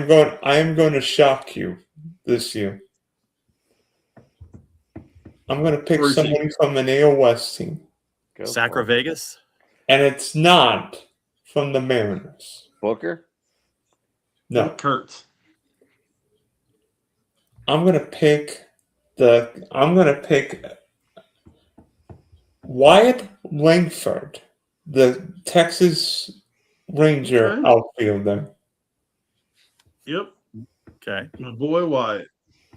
am going to shock you this year. I'm going to pick Where's he? somebody from an AL West team, Go for Sacra it. Vegas. and it's not from the Mariners. Booker. No, Kurtz. I'm going to pick Wyatt Langford, the Texas Ranger Okay. outfielder. Yep. Okay. My boy Wyatt.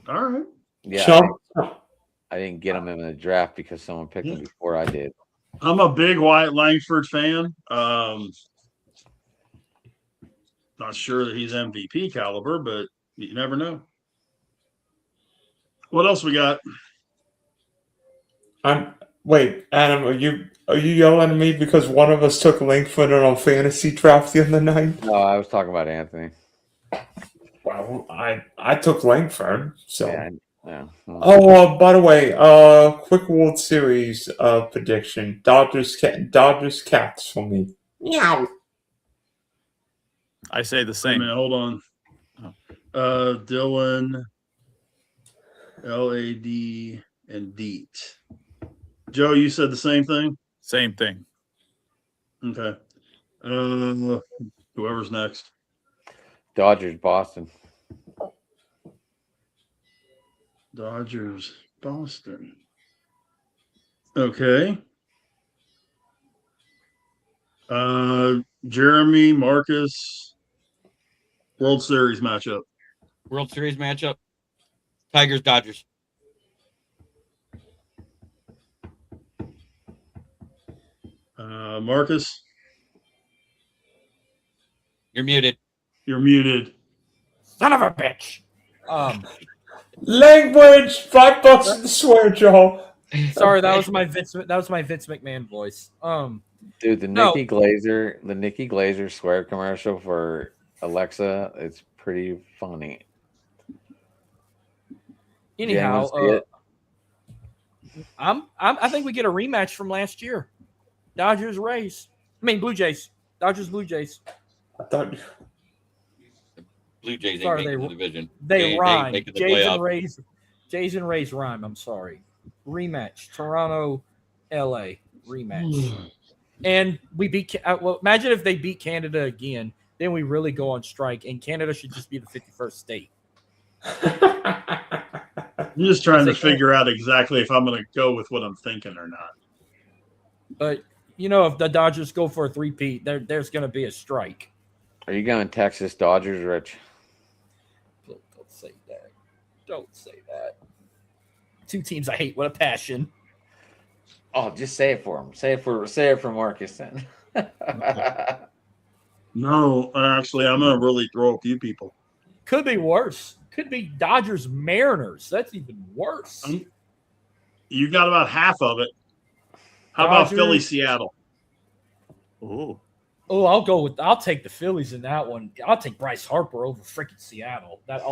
All right. Yeah, Chump- I didn't get him in the draft because someone picked him before I did. I'm a big Wyatt Langford fan. Not sure that he's MVP caliber, but you never know. What else we got? Wait, Adam, are you yelling at me because one of us took Langford on fantasy draft the other night? No, I was talking about Anthony. Well, I took Langford, so. Yeah. Yeah. Oh, by the way, quick World Series prediction: Dodgers Cats for me. Meow. I say the Wait a same. minute, hold on. Dylan, LAD, and Deet. Joe, you said the same thing? Same thing. Okay. Whoever's next. Dodgers, Boston. Dodgers, Boston. Okay. Jeremy, Marcus, World Series matchup. World Series matchup. Tigers, Dodgers. Marcus, You're muted. you're muted. Son of a bitch. Language, $5 in the swear jar. Sorry, that was my Vince McMahon voice. Dude, the No. Nikki Glazer swear commercial for Alexa, it's pretty funny. Anyhow, see it? I think we get a rematch from last year. Dodgers Rays. I mean Blue Jays. Dodgers Blue Jays. I thought Blue Jays ain't Sorry, making the division. They rhyme. making the Jays playoffs. and Rays. Jays and Rays rhyme. I'm sorry. Rematch. Toronto, LA. Rematch. And we beat. Well, imagine if they beat Canada again. Then we really go on strike, and Canada should just be the 51st state. I'm just trying to figure out exactly if I'm going to go with what I'm thinking or not. But you know, if the Dodgers go for a three-peat, there's going to be a strike. Are you going Texas Dodgers, Rich? Don't say that. Don't say that. Two teams I hate with a passion. Oh, just say it for him. Say it for Marcus then. No, actually, I'm going to really throw a few people. Could be worse. Could be Dodgers Mariners. That's even worse. You got about half of it. How about Dodgers. Philly, Seattle? Ooh. Oh, I'll take the Phillies in that one. I'll take Bryce Harper over freaking Seattle. That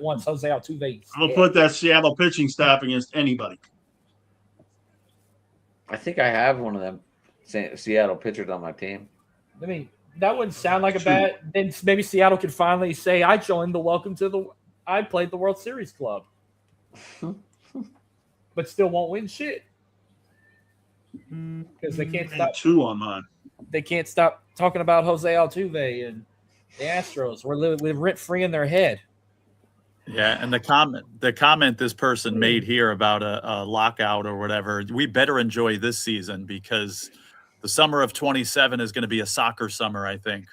once Jose Altuve. I'll put that Seattle pitching staff against anybody. I think I have one of them Seattle pitchers on my team. I mean, that wouldn't sound like a bad. Then maybe Seattle could finally say, "I joined the I played the World Series club," but still won't win shit because they can't stop. Two on mine. They can't stop talking about Jose Altuve and the Astros. We're rent free in their head. Yeah, and the comment this person made here about a lockout or whatever, we better enjoy this season because the summer of 27 is going to be a soccer summer, I think.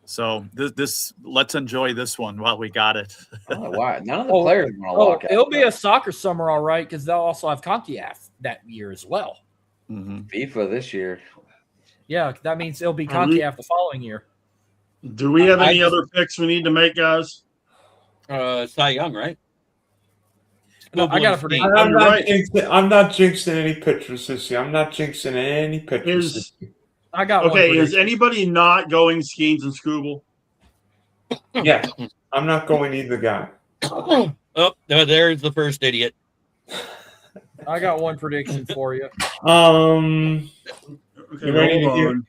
So this let's enjoy this one while we got it. Oh, wow. None of the players are going to walk out. It'll be a soccer summer, all right, because they'll also have CONCACAF that year as well. Mm-hmm. FIFA this year. Yeah, that means it'll be CONCACAF the following year. Do we have any other picks we need to make, guys? Cy Young, right? No, I got a prediction. I'm not, right. I'm not jinxing any pitchers this year. I'm not jinxing any pitchers this year. I got Okay, one is anybody not going Skeens and Scooble? Yeah, I'm not going either guy. Oh, there's the first idiot. I got one prediction for you. Okay, You ready to hold hear? on.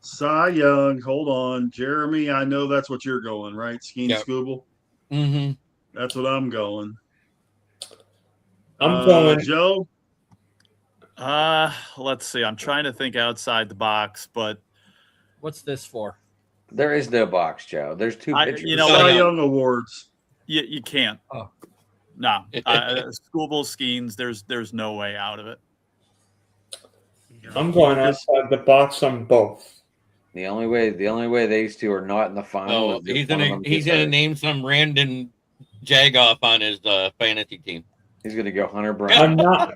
Cy Young. Hold on, Jeremy. I know that's what you're going, right? Skeen Yep. Scooble. Mm-hmm. That's what I'm going. I'm going. Joe. Let's see. I'm trying to think outside the box, but What's this for? There is no box, Joe. There's two pitchers. you know Cy what? Cy Young. Young awards. You can't. Oh. No. Schoolable Skeens, there's no way out of it. I'm going outside the box on both. The only way these two are not in the final. Oh, is if he's one of gonna them gets hurt. name some random jagoff on his fantasy team. He's gonna go Hunter Brown. I'm not.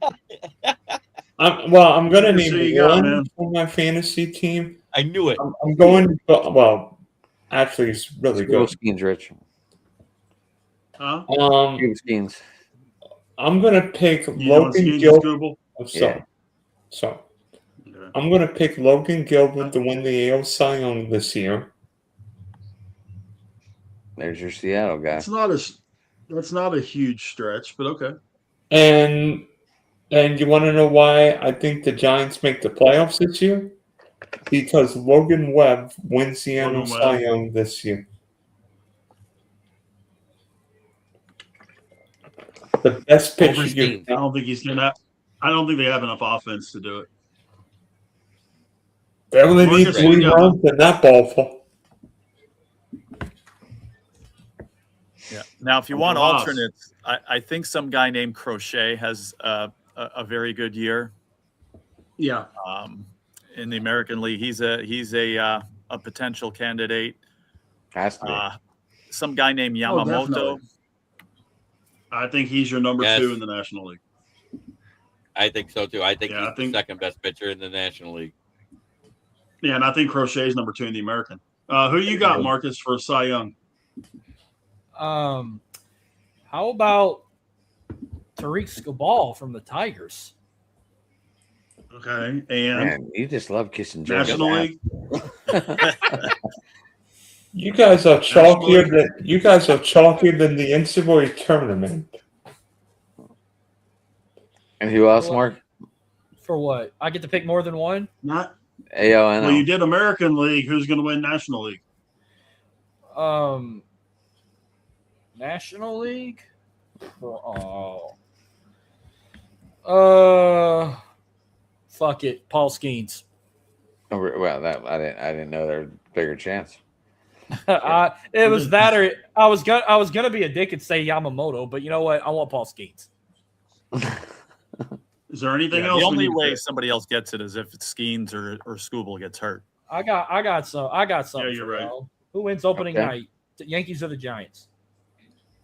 I'm going to Who you name got, one man? for my fantasy team. I knew it. I'm going. Well, actually, it's really School good. Skeens, Rich. Huh? School Skeens. I'm going to pick You know Logan Skeen Gilbert. Scooble? So Okay. I'm going to pick Logan Gilbert to win the AL Cy Young this year. There's your Seattle guy. That's not a huge stretch, but okay. And you want to know why I think the Giants make the playoffs this year? Because Logan Webb wins the Logan NL Webb. Cy Young this year. The best pitcher Over you Steen. I don't think he's gonna. I don't think they have enough offense to do it. They only need Marcus, 3 yeah. runs in that ball full. Yeah. Now, if you Uncle want Ross. alternates, I think some guy named Crochet has a very good year. Yeah. In the American League, he's a potential candidate. Has to be. Some guy named Oh, Yamamoto. definitely. I think he's your number Yes. 2 in the National League. I think so too. I think Yeah, he's I think- the second best pitcher in the National League. Yeah, and I think Crochet is number 2 in the American. Who you got, Marcus, for Cy Young? How about Tariq Skubal from the Tigers? Okay, and Man, you just love kissing Joe's National ass. League. You guys are chalkier than the NCAA tournament. And who else, Mark? For what? I get to pick more than one? Not AONL. well. You did American League. Who's going to win National League? National League? Fuck it. Paul Skeens. Oh, well, that I didn't know there was a bigger chance. It was that, or I was gonna be a dick and say Yamamoto, but you know what? I want Paul Skeens. Is there anything Yeah, else? the we only need to way pick? somebody else gets it is if it's Skeens or Scooble gets hurt. I got something. Yeah, you're for right. y'all. Who wins opening Okay. night? The Yankees or the Giants?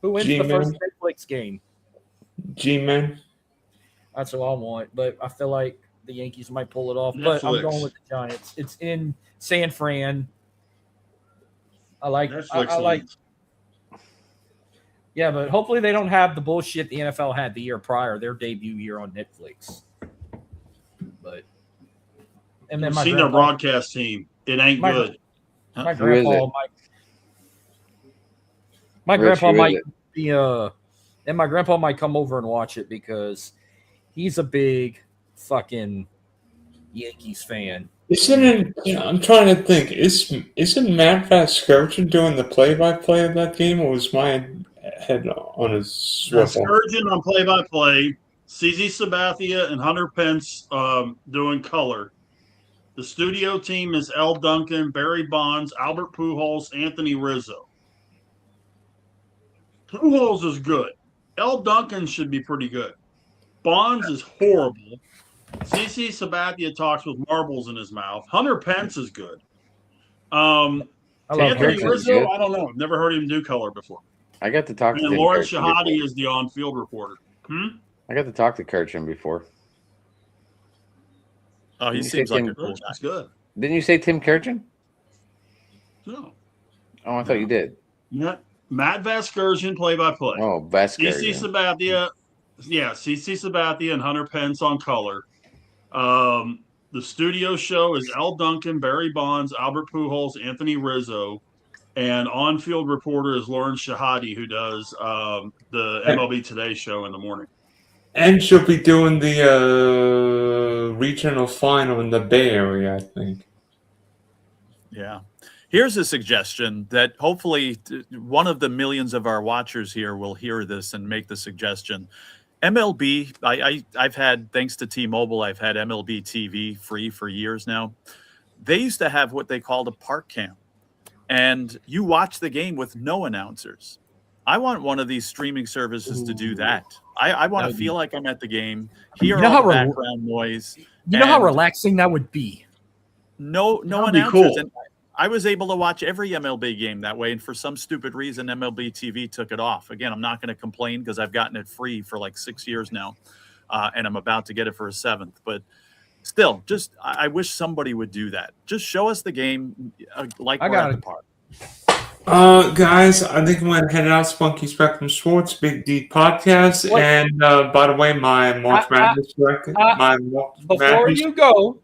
Who wins G-Man. the first Netflix game? G-Man. That's what I want, but I feel like the Yankees might pull it off. But I'm Netflix. going with the Giants. It's in San Fran. I like. Netflix I like. wins. Yeah, but hopefully they don't have the bullshit the NFL had the year prior, their debut year on Netflix. But and then I've my seen their grandpa, broadcast team. It ain't My- good. my Who is grandpa it? might. My Rich, grandpa who is might it? be and my grandpa might come over and watch it because he's a big fucking Yankees fan. Isn't it? Yeah, I'm trying to think. Isn't Matt Vasgersian doing the play-by-play of that game, or was my head on his swivel? Sturgeon on play-by-play. CZ Sabathia and Hunter Pence doing color. The studio team is L. Duncan, Barry Bonds, Albert Pujols, Anthony Rizzo. Pujols is good. L. Duncan should be pretty good. Bonds is horrible. CC Sabathia talks with marbles in his mouth. Hunter Pence is good. I love Anthony Pence is Rizzo, good. I don't know. I've never heard him do color before. I got to talk to And Tim Lauren Kirchin Shahadi before. is the on-field reporter. I got to talk to Kirchin before. Oh, he You seems say like Tim- a cool guy. That's good. Didn't you say Tim Kirchin? No. Oh, I thought you did. Yeah. Matt Vasgersian play-by-play. Oh, best CC Sabathia, CC Sabathia and Hunter Pence on color. The studio show is L. Duncan, Barry Bonds, Albert Pujols, Anthony Rizzo, and on-field reporter is Lauren Shahadi, who does the MLB Today show in the morning. And she'll be doing the regional final in the Bay Area, I think. Yeah. Here's a suggestion that hopefully one of the millions of our watchers here will hear this and make the suggestion. MLB, I've had, thanks to T-Mobile, I've had MLB TV free for years now. They used to have what they called a park cam, and you watch the game with no announcers. I want one of these streaming services to do that. I want to feel like I'm at the game, hear You know all how the rel- background noise. You know how and relaxing that would be. no That'd be announcers. cool. And I was able to watch every MLB game that way, and for some stupid reason, MLB TV took it off. Again, I'm not going to complain because I've gotten it free for like 6 years now, and I'm about to get it for a 7th. But still, just I wish somebody would do that. Just show us the game like I we're got at the it. park. Guys, I think I'm going to head out. Spunky Spectrum Sports, Big D Podcast. What? And by the way, my March Madness record. My March Before Madness. you go,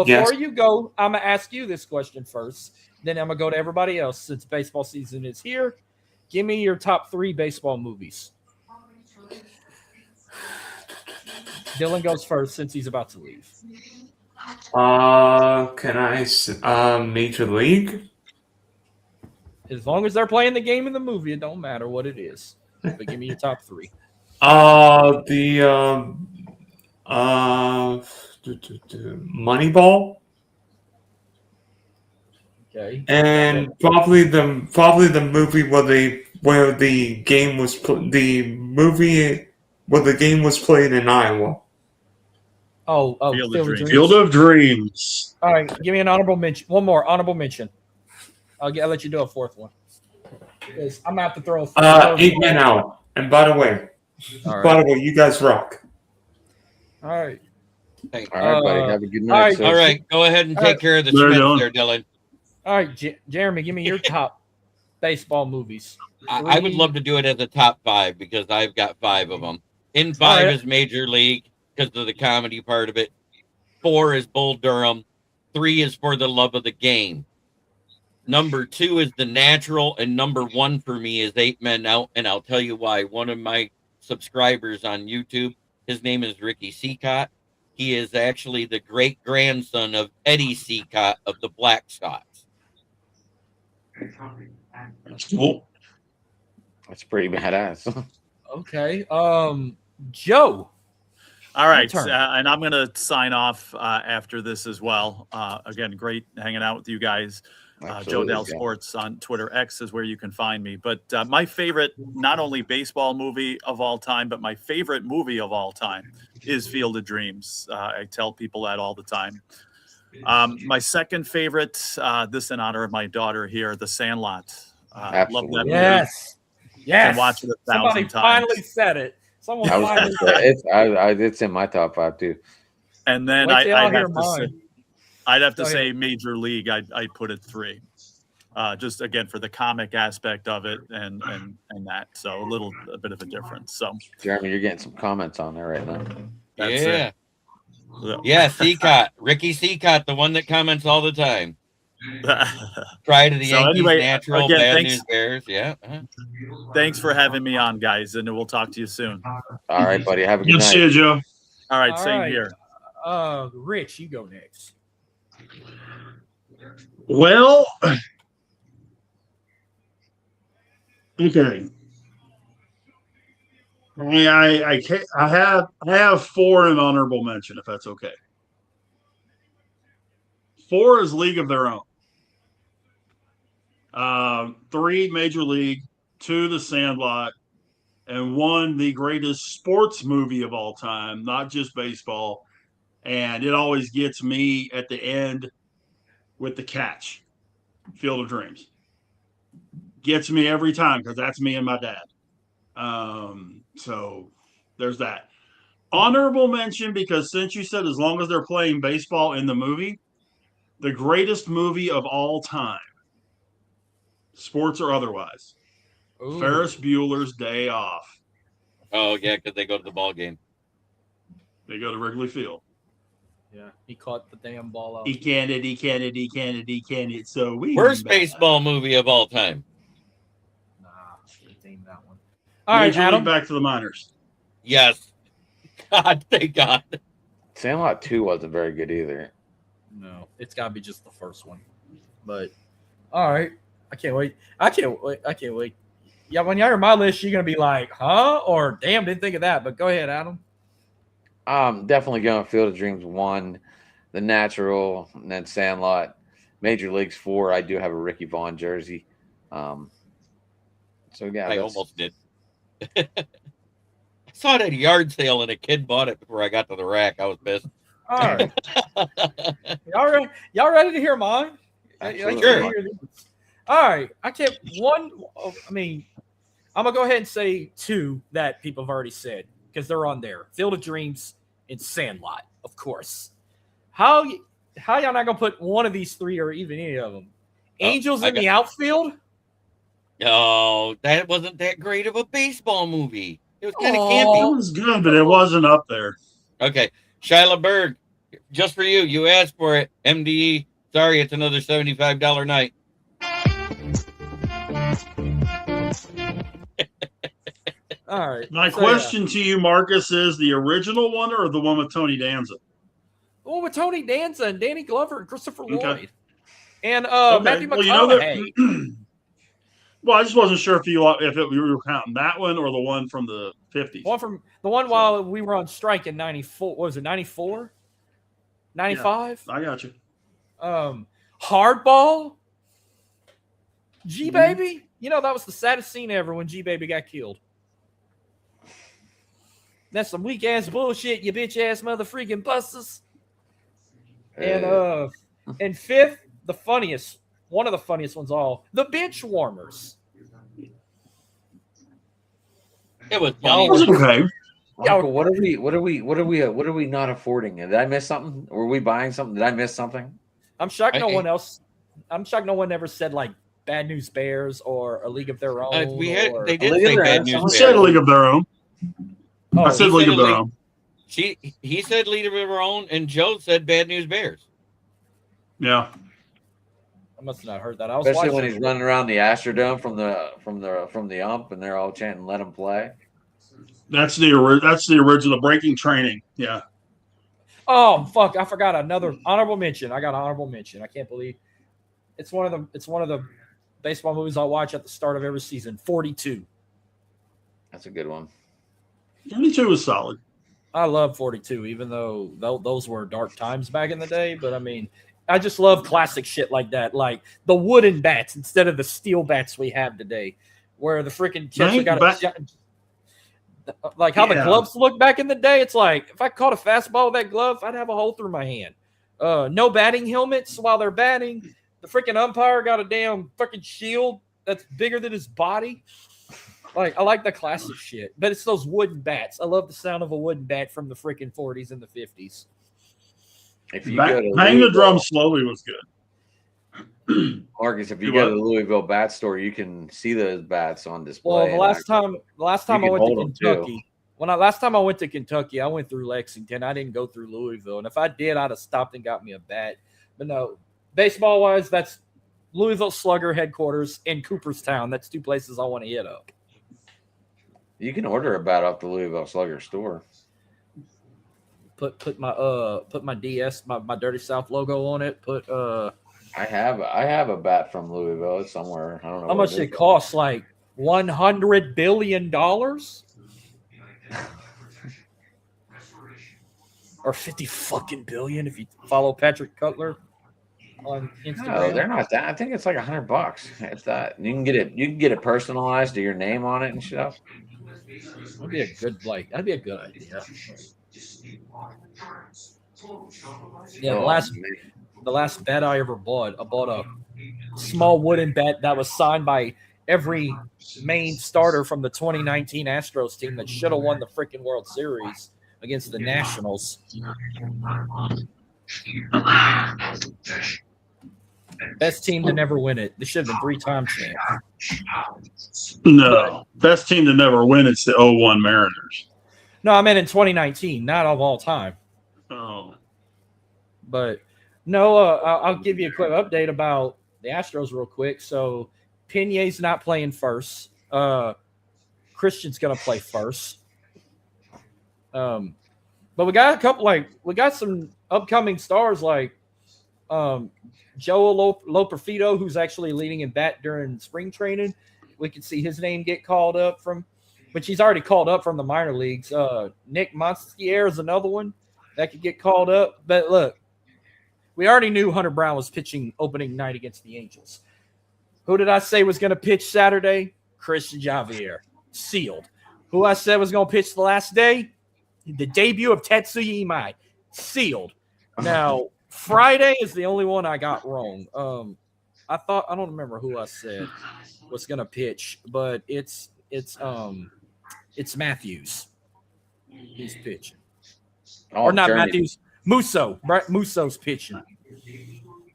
Yes. I'm gonna ask you this question first. Then I'm gonna go to everybody else since baseball season is here. Give me your top 3 baseball movies. Dylan goes first since he's about to leave. Can I Major League? As long as they're playing the game in the movie, it don't matter what it is. But give me your top 3. Moneyball, Okay. and probably the movie where the game was played in Iowa. Oh, Field of Field of Dreams. Dreams. Field of Dreams. All right, give me an honorable mention. One more honorable mention. I'll let you do a 4th one. Because I'm gonna have to throw a 8 Men Out. And by the way, All right. you guys rock. All right. Hey, All right, buddy. Have a good night. all right, sir. all right, go ahead and All take right. care of the They're Smiths done. there, Dylan. All right, Jeremy, give me your top baseball movies. I would love to do it as a top 5 because I've got 5 of them. In 5 All right. is Major League because of the comedy part of it. 4 is Bull Durham. 3 is For the Love of the Game. Number 2 is The Natural, and number 1 for me is 8 Men Out, and I'll tell you why. One of my subscribers on YouTube, his name is Ricky Seacott. He is actually the great-grandson of Eddie Seacott of the Black Sox. That's cool. That's pretty badass. Okay. Joe. All right, turn. and I'm going to sign off after this as well. Again, great hanging out with you guys. Joe Absolutely, Dell yeah. Sports on Twitter. X is where you can find me. But my favorite, not only baseball movie of all time, but my favorite movie of all time is Field of Dreams. I tell people that all the time. My second favorite, this in honor of my daughter here, The Sandlot. Love that Absolutely. movie. Yes. Yes. And watch it 1,000 Somebody times. finally said it. Someone I was finally gonna said say, it. it's in my top 5 too. And then Wait till y'all I'd hear have to say, mine. I'd have to Go say ahead. Major League. I'd put it 3. Just again for the comic aspect of it and that. So a bit of a difference. So Jeremy, you're getting some comments on there right now. that's yeah. it. Yeah, Seacott. Ricky Seacott, the one that comments all the time. Pride of the So Yankees, anyway, Natural, again, Bad thanks. News Bears. Yeah. uh-huh. Thanks for having me on, guys, and we'll talk to you soon. All right, buddy. Have a good Good to see night. you, Joe. All right, All same right. here. Rich, you go next. Well, okay. I have 4 in honorable mention, if that's okay. 4 is League of Their Own. 3 Major League, 2 The Sandlot, and 1 the greatest sports movie of all time, not just baseball. And it always gets me at the end with the catch, Field of Dreams. Gets me every time because that's me and my dad. So there's that. Honorable mention, because since you said as long as they're playing baseball in the movie, the greatest movie of all time, sports or otherwise, Ooh. Ferris Bueller's Day Off. Oh, yeah, because they go to the ball game. They go to Wrigley Field. Yeah, he caught the damn ball out. He can it. So we Worst baseball movie of all time. Nah, should name that one. All right, Major League Adam. back to the minors. Yes. God, thank God. Sandlot 2 wasn't very good either. No, it's got to be just the first one. But all right, I can't wait. I can't wait. Yeah, when you hear my list, you're gonna be like, huh? Or damn, didn't think of that. But go ahead, Adam. Definitely going Field of Dreams 1, The Natural, and then Sandlot. Major Leagues 4, I do have a Ricky Vaughn jersey. So yeah, I that's- almost did. I saw it at a yard sale and a kid bought it before I got to the rack. I was pissed. All right, y'all ready to hear mine? Absolutely. Sure. All right, I can't. I mean, I'm gonna go ahead and say 2 that people have already said because they're on there. Field of Dreams and Sandlot, of course. How y'all not gonna put one of these 3 or even any of them? Angels in the outfield. No, that wasn't that great of a baseball movie. It was kind of It campy. was good, but it wasn't up there. Okay, Shyla Berg, just for you. You asked for it. MDE. Sorry, it's another $75 night. All right. My so, question to you, Marcus, is the original one or the one with Tony Danza? Well, with Tony Danza and Danny Glover and Christopher Okay. Lloyd and Okay. Matthew Well, you know that. McConaughey. Well, I just wasn't sure if you were counting that one or the one from the 50s. The one while we were on strike in 94. What was it, 94? 95? I got you. Hardball. G Baby. You know, that was the saddest scene ever when G Baby got killed. That's some weak ass bullshit, you bitch ass mother freaking busters. And 5th, the funniest, one of the funniest ones all, the Bench Warmers. It was It funny. was okay. Michael, what are we not affording? Did I miss something? Were we buying something? Did I miss something? I'm shocked no I- one else. I'm shocked no one ever said like Bad News Bears or A League of Their Own. They did Look say at that. Bad News Someone I said Bears. League of Their Own. Oh, I said he League said of Their League- Own. He said League of Their Own, and Joe said Bad News Bears. Yeah. I must have not heard that. I was Especially when watching. he's running around the Astrodome from the ump, and they're all chanting "Let him play." That's the original Breaking Training. Yeah. Oh fuck! I forgot another honorable mention. I got an honorable mention. I can't believe it's one of the baseball movies I watch at the start of every season. 42. That's a good one. 32 was solid. I love 42, even though those were dark times back in the day. But I mean, I just love classic shit like that, like the wooden bats instead of the steel bats we have today, where the freaking catcher got like how the gloves look back in the day. It's like if I caught a fastball with that glove, I'd have a hole through my hand. No batting helmets while they're batting. The freaking umpire got a damn fucking shield that's bigger than his body. Like, I like the classic shit, but it's those wooden bats. I love the sound of a wooden bat from the freaking 40s and the 50s. If you go to Bang the Louisville- Drum Slowly was good. Marcus, if you Do go what? to the Louisville bat store, you can see those bats on display. Well, the and last time I can went to hold 'em, too. Kentucky, last time I went to Kentucky, I went through Lexington. I didn't go through Louisville, and if I did, I'd have stopped and got me a bat. But no, baseball wise, that's Louisville Slugger headquarters in Cooperstown. That's 2 places I want to hit up. you can order a bat off the Louisville Slugger store. Put my DS, my Dirty South logo on it. I have a bat from Louisville. It's somewhere. I don't know How where much is. it costs? Like $100 billion or 50 fucking billion if you follow Patrick Cutler on Instagram. No, they're not that. I think it's like $100. It's that you can get it. You can get it personalized to your name on it and stuff. That'd be a good idea. Yeah, Oh, the last bat I ever bought, I bought a small wooden bat that was signed by every main starter from the 2019 Astros team that should have won the freaking World Series against the Nationals. Best team to never win it. They should have been 3-time champs. No. Best team to never win, it's the 01 Mariners. No, I meant in 2019, not of all time. Oh. But no, I'll give you a quick update about the Astros real quick. So Pinier's not playing first. Christian's gonna play first. But we got a couple we got some upcoming stars like Joe Loperfido, who's actually leading in bat during spring training. We could see his name get called up which he's already called up from the minor leagues. Nick Monstier is another one that could get called up. But look, we already knew Hunter Brown was pitching opening night against the Angels. Who did I say was going to pitch Saturday? Christian Javier. Sealed. Who I said was going to pitch the last day? The debut of Tetsuya Imai. Sealed. Now, Friday is the only one I got wrong. I don't remember who I said was going to pitch, but it's Matthews. He's pitching. Oh, Or not Jeremy, Matthews. Musso. Musso's pitching.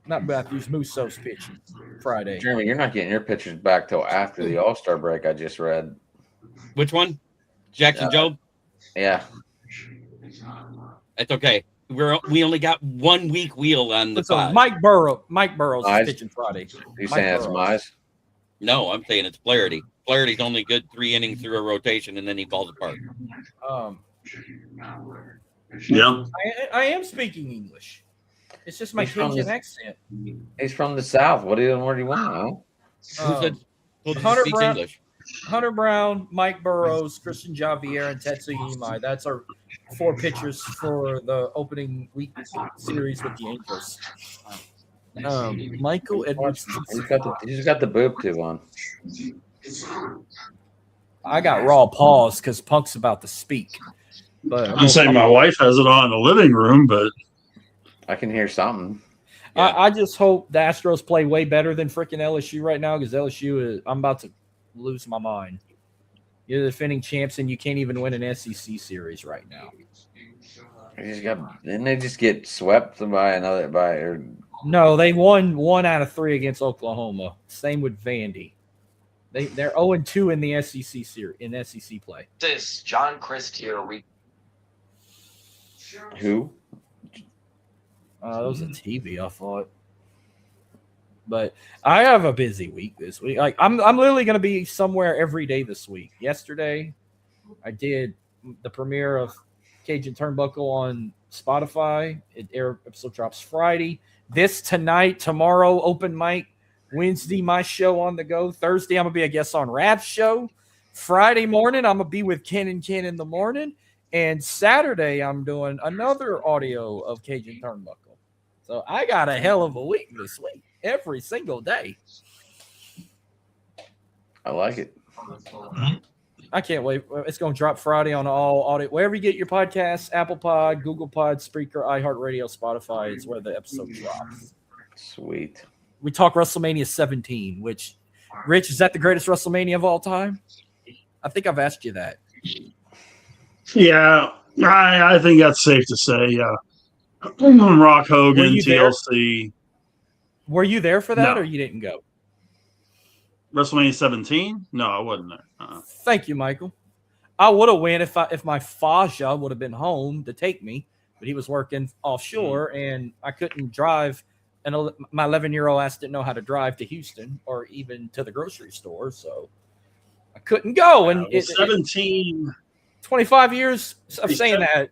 Not Matthews. Musso's pitching Friday. Jeremy, you're not getting your pitchers back till after the All-Star break. I just read. Which one? Jackson Jobe? Yeah, That's okay. We only got 1 week wheel on the So pod. Mike Burrows Mize? is pitching Friday. you Mike saying that's Burrows. Mize? No, I'm saying it's Flaherty. Flaherty's only good 3 innings through a rotation, and then he falls apart. Yeah. I am speaking English. It's just my He's from Cajun the- accent. He's from the South. Where do you want to know? Who said Hunter speaks Brown- English? Hunter Brown, Mike Burrows, Christian Javier, and Tetsuya Imai. That's our 4 pitchers for the opening week series with the Angels. Michael Edwards. He's got the boob tube on. I got raw pause because Punk's about to speak. But I'm saying my wife has it on in the living room, but I can hear something. I just hope the Astros play way better than freaking LSU right now because LSU is. I'm about to lose my mind. You're the defending champs and you can't even win an SEC series right now. Didn't they just get swept by No, they won 1 out of 3 against Oklahoma. Same with Vandy. They're 0-2 in the SEC series in SEC play. This John Christ here. who? That was a TV, I thought. But I have a busy week this week. Like I'm literally going to be somewhere every day this week. Yesterday, I did the premiere of Cajun Turnbuckle on Spotify. Episode drops Friday. Tomorrow, open mic. Wednesday, my show on the go. Thursday, I'm gonna be a guest on Rap's show. Friday morning, I'm gonna be with Ken and Ken in the morning. And Saturday, I'm doing another audio of Cajun Turnbuckle. So I got a hell of a week this week, every single day. I like it. I can't wait. It's going to drop Friday on all audio. Wherever you get your podcasts, Apple Pod, Google Pod, Spreaker, iHeartRadio, Spotify is where the episode drops. Sweet. We talk WrestleMania 17, which, Rich, is that the greatest WrestleMania of all time? I think I've asked you that. yeah, I think that's safe to say. Yeah. Rock Were Hogan, you there? TLC, Were you there for that No. or you didn't go? WrestleMania 17. No, I wasn't there. Thank you, Michael. I would have went if my Faja would have been home to take me, but he was working offshore and I couldn't drive. And my 11-year-old ass didn't know how to drive to Houston or even to the grocery store, so I couldn't go. And 17. 25 years of saying that.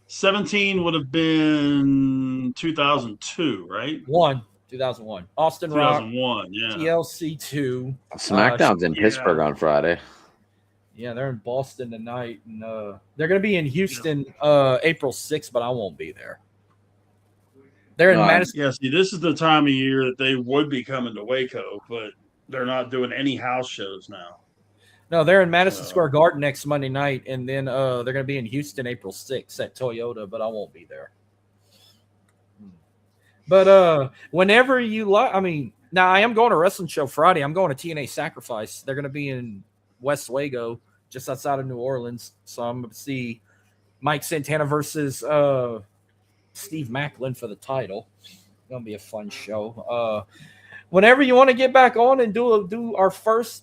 17 would have been 2002, right? 2001. Austin Rock, 2001, yeah. TLC 2. SmackDown's in yeah. Pittsburgh on Friday. Yeah, they're in Boston tonight, and they're going to be in Houston April 6th, but I won't be there. They're in No, Madison. Yeah, see, this is the time of year that they would be coming to Waco, but they're not doing any house shows now. No, they're in Madison Square Garden next Monday night, and then they're going to be in Houston April 6th at Toyota, but I won't be there. But whenever you like, I mean, now I am going to a wrestling show Friday. I'm going to TNA Sacrifice. They're going to be in West Wago, just outside of New Orleans. So I'm going to see Mike Santana versus Steve Macklin for the title. It's going to be a fun show. Whenever you want to get back on and do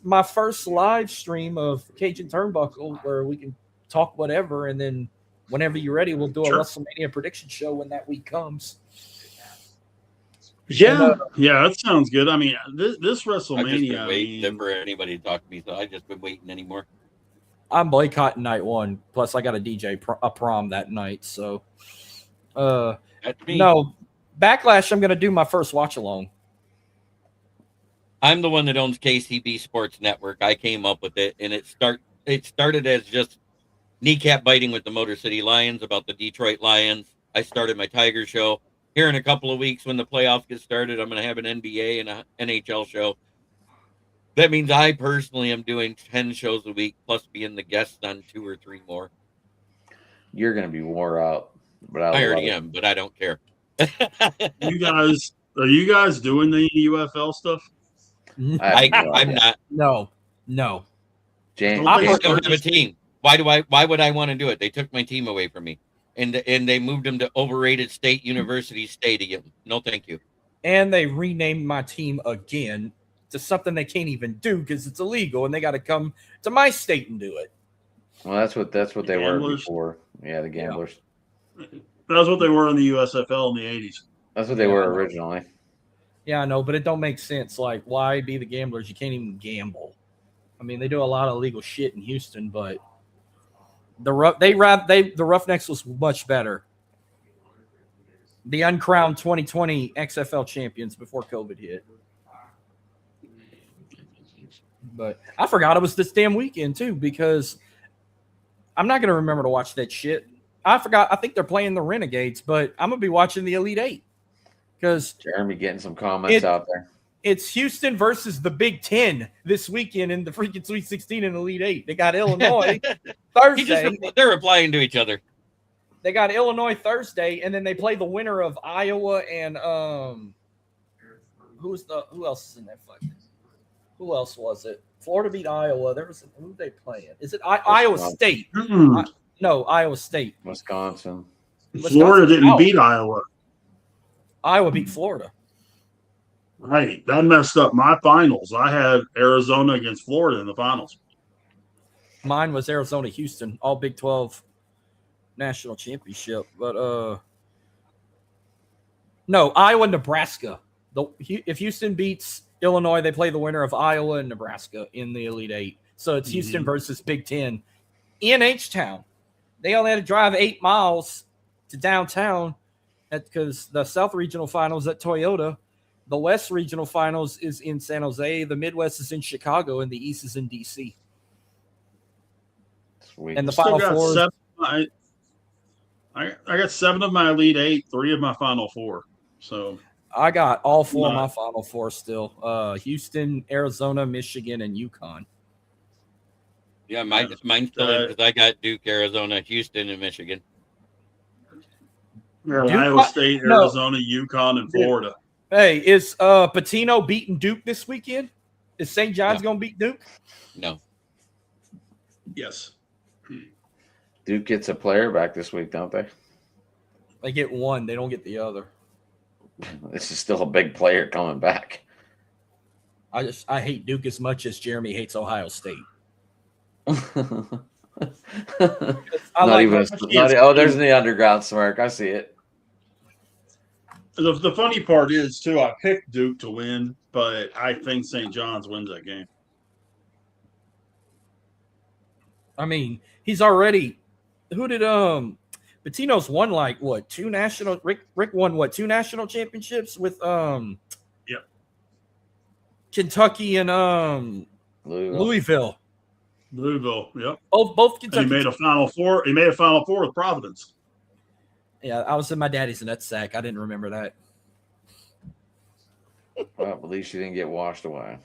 my first live stream of Cajun Turnbuckle, where we can talk whatever, and then whenever you're ready, we'll do a Sure. WrestleMania prediction show when that week comes. Yeah, yeah, that sounds good. I mean, this I've just WrestleMania, been I waiting mean, for anybody to talk to me, so I've just been waiting anymore. I'm boycotting night one. Plus, I got a DJ a prom that night. So, That's me. No, Backlash. I'm going to do my first watch along. I'm the one that owns KCB Sports Network. I came up with it, and it started as just kneecap biting with the Motor City Lions about the Detroit Lions. I started my Tiger show. Here in a couple of weeks, when the playoffs get started, I'm going to have an NBA and a NHL show. That means I personally am doing 10 shows a week, plus being the guest on 2 or 3 more. You're going to be wore out. But I already am, but I don't care. You guys, are you guys doing the UFL stuff? I'm not. No. James, I James don't have a team. Why would I want to do it? They took my team away from me. And they moved them to overrated State University Stadium. No, thank you. And they renamed my team again to something they can't even do because it's illegal, and they got to come to my state and do it. well, that's what they were Gamblers. before. Yeah, the Gamblers. That's what they were in the USFL in the 80s. That's what they were originally. Yeah, I know, but it don't make sense. Like, why be the Gamblers? You can't even gamble. I mean, they do a lot of illegal shit in Houston, but the Roughnecks was much better. The uncrowned 2020 XFL champions before COVID hit. But I forgot it was this damn weekend too, because I'm not gonna remember to watch that shit. I forgot. I think they're playing the Renegades, but I'm gonna be watching the Elite Eight because Jeremy getting some comments out there. it's Houston versus the Big Ten this weekend in the freaking Sweet 16 and Elite Eight. They got Illinois Thursday. They're replying to each other. They got Illinois Thursday, and then they play the winner of Iowa and who else is in that fight? Who else was it? Florida beat Iowa. Who are they playing? Is it Iowa State? No, Iowa State. Wisconsin. Florida didn't beat Iowa. Iowa beat Florida. Right. That messed up my finals. I had Arizona against Florida in the finals. Mine was Arizona Houston, all Big 12 national championship. But no, Iowa Nebraska. If Houston beats Illinois, they play the winner of Iowa and Nebraska in the Elite Eight. So it's Houston versus Big Ten in H-Town. They only had to drive 8 miles to downtown because the South Regional Finals at Toyota. The West Regional Finals is in San Jose. The Midwest is in Chicago, and the East is in D.C. Sweet. And the Final Four. I got 7 of my Elite Eight, 3 of my Final Four. So I got all 4 of my Final Four still. Houston, Arizona, Michigan, and UConn. Yeah, mine's still in because I got Duke, Arizona, Houston, and Michigan. Iowa State, Arizona, UConn, and Florida. Hey, is Patino beating Duke this weekend? Is St. John's going to beat Duke? No. Yes. Duke gets a player back this week, don't they? They get one. They don't get the other. This is still a big player coming back. I hate Duke as much as Jeremy hates Ohio State. There's the underground smirk. I see it. The funny part is, too, I picked Duke to win, but I think St. John's wins that game. I mean, he's already – who did Patino's won like what? 2 national – Rick won what? 2 national championships with Yep. Kentucky and Louisville. Louisville, yep. Both Kentucky. And he made a Final Four. He made a Final Four with Providence. Yeah, I was in my daddy's nutsack. I didn't remember that. Well, at least you didn't get washed away.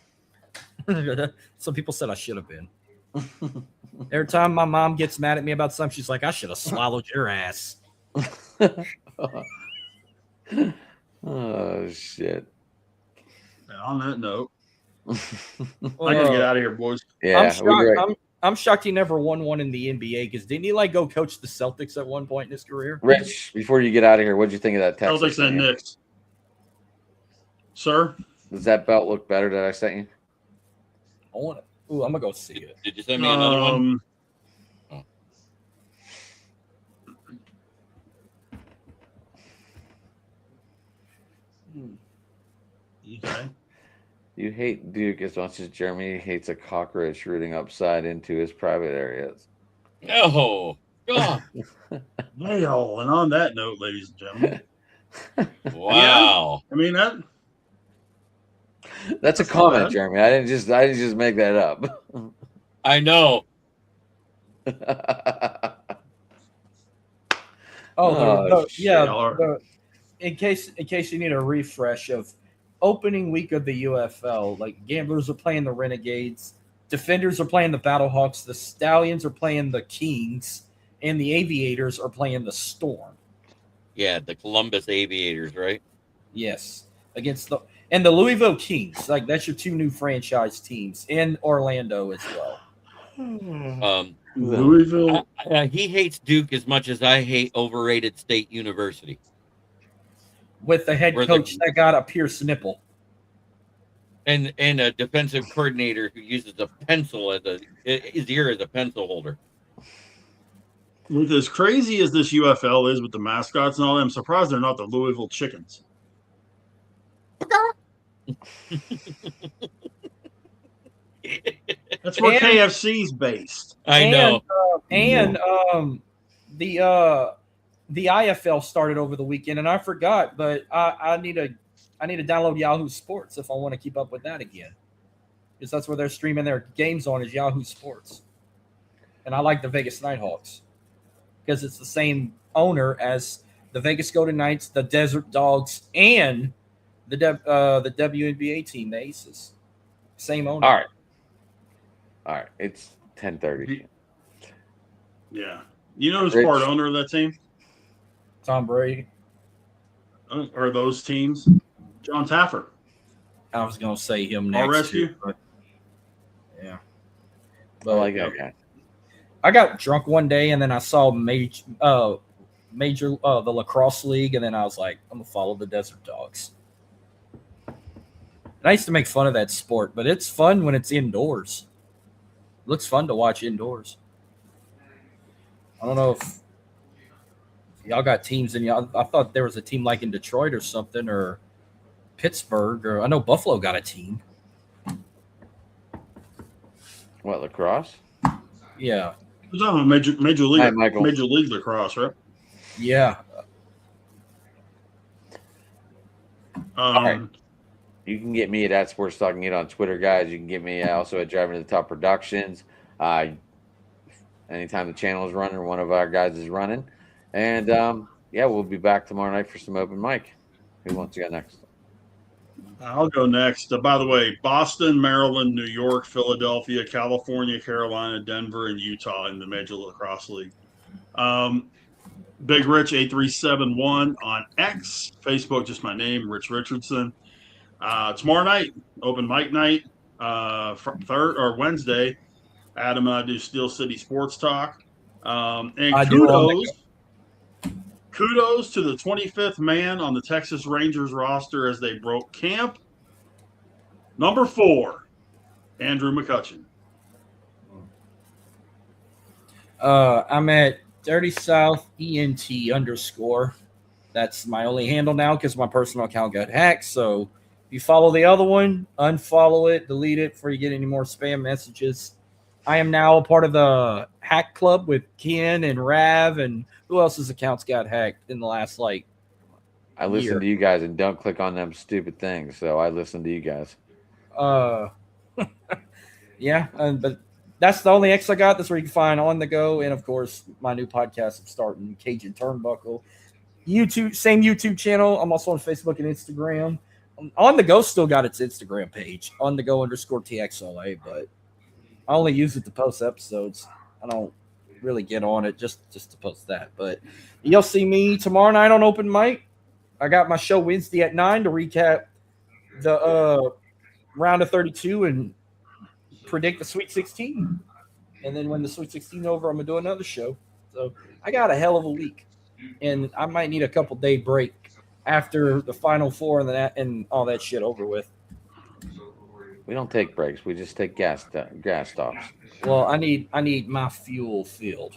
Some people said I should have been. Every time my mom gets mad at me about something, she's like, I should have swallowed your ass. Oh, shit. And on that note, I got to get out of here, boys. Yeah, I'm shocked he never won one in the NBA because didn't he go coach the Celtics at one point in his career? Rich, before you get out of here, what'd you think of that Texas? Celtics and Knicks. Sir? Does that belt look better that I sent you? I want it. Ooh, I'm going to go see it. Did you send me another one? Oh. Okay. You hate Duke as much as Jeremy hates a cockroach rooting upside into his private areas. Oh, God. Well, and on that note, ladies and gentlemen, Wow. I mean that. That's a That's not comment, bad. Jeremy. I didn't just make that up. I know. Oh, yeah. shit. In case you need a refresh of opening week of the UFL, like Gamblers are playing the Renegades, Defenders are playing the Battlehawks, the Stallions are playing the Kings, and the Aviators are playing the Storm. Yeah, the Columbus Aviators, right? Yes, against the Louisville Kings. Like that's your two new franchise teams in Orlando as well. Louisville. He hates Duke as much as I hate overrated State University. With the head Where coach that got a pierced nipple. And a defensive coordinator who uses a pencil his ear as a pencil holder. With as crazy as this UFL is with the mascots and all that, I'm surprised they're not the Louisville Chickens. That's where And- KFC's based. I know. And the IFL started over the weekend, and I forgot, but I need to download Yahoo Sports if I want to keep up with that again, because that's where they're streaming their games on is Yahoo Sports, and I like the Vegas Nighthawks because it's the same owner as the Vegas Golden Knights, the Desert Dogs, and the WNBA team, the Aces. Same owner. All right. It's 10:30. Yeah. You know who's Rich. part owner of that team? Tom Brady. Or those teams? John Taffer. I was gonna say him Our next. rescue? Too, but, yeah. I like that guy. I got drunk one day and then I saw major the lacrosse league, and then I was like, I'm gonna follow the Desert Dogs. And I used to make fun of that sport, but it's fun when it's indoors. It looks fun to watch indoors. I don't know if y'all got teams in y'all. I thought there was a team like in Detroit or something, or Pittsburgh, or I know Buffalo got a team. What, lacrosse? Yeah. We're talking about Major League Hi, Michael. Major League Lacrosse, right? Yeah. right. You can get me at Sports Talking It on Twitter, guys. You can get me also at Driving to the Top Productions. Anytime the channel is running or one of our guys is running. And, we'll be back tomorrow night for some open mic. Who wants to go next? I'll go next. By the way, Boston, Maryland, New York, Philadelphia, California, Carolina, Denver, and Utah in the Major Lacrosse League. Big Rich 8371 on X, Facebook, just my name, Rich Richardson. Tomorrow night, open mic night, third or Wednesday. Adam and I do Steel City Sports Talk. And kudos to the 25th man on the Texas Rangers roster as they broke camp. Number 4, Andrew McCutcheon. I'm at Dirty South ENT _. That's my only handle now because my personal account got hacked. So if you follow the other one, unfollow it, delete it before you get any more spam messages. I am now a part of the hack club with Ken and Rav, and who else's accounts got hacked in the last I listen year. to you guys and don't click on them stupid things. So I listen to you guys. Yeah, but that's the only X I got. That's where you can find On The Go, and of course my new podcast I'm starting, Cajun Turnbuckle. YouTube, same YouTube channel. I'm also on Facebook and Instagram. On The Go still got its Instagram page, On The Go _TXLA, but I only use it to post episodes. I don't really get on it just to post that. But you'll see me tomorrow night on open mic. I got my show Wednesday at 9 to recap the round of 32 and predict the Sweet 16. And then when the Sweet 16 is over, I'm going to do another show. So I got a hell of a week. And I might need a couple day break after the Final Four and all that shit over with. We don't take breaks. We just take gas stops. Well, I need my fuel filled.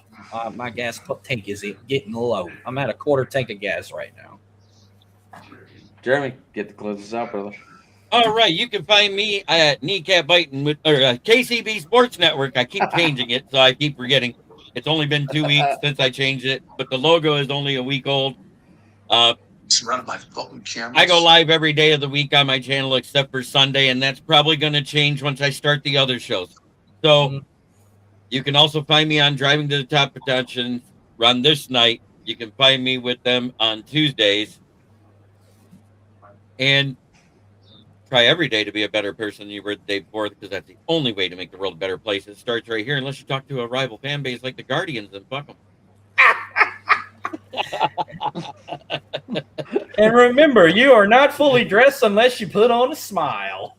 My gas tank is getting low. I'm at a quarter tank of gas right now. Jeremy, get the closes out, brother. All right, you can find me at Kneecap Biting with KCB Sports Network. I keep changing it, so I keep forgetting. It's only been 2 weeks since I changed it, but the logo is only a week old. Surrounded by fucking cameras. I go live every day of the week on my channel except for Sunday, and that's probably going to change once I start the other shows. So you can also find me on Driving to the Top Production, run this night. You can find me with them on Tuesdays. And try every day to be a better person than you were the day before, because that's the only way to make the world a better place. It starts right here, unless you talk to a rival fan base like the Guardians, and fuck them. And remember, you are not fully dressed unless you put on a smile.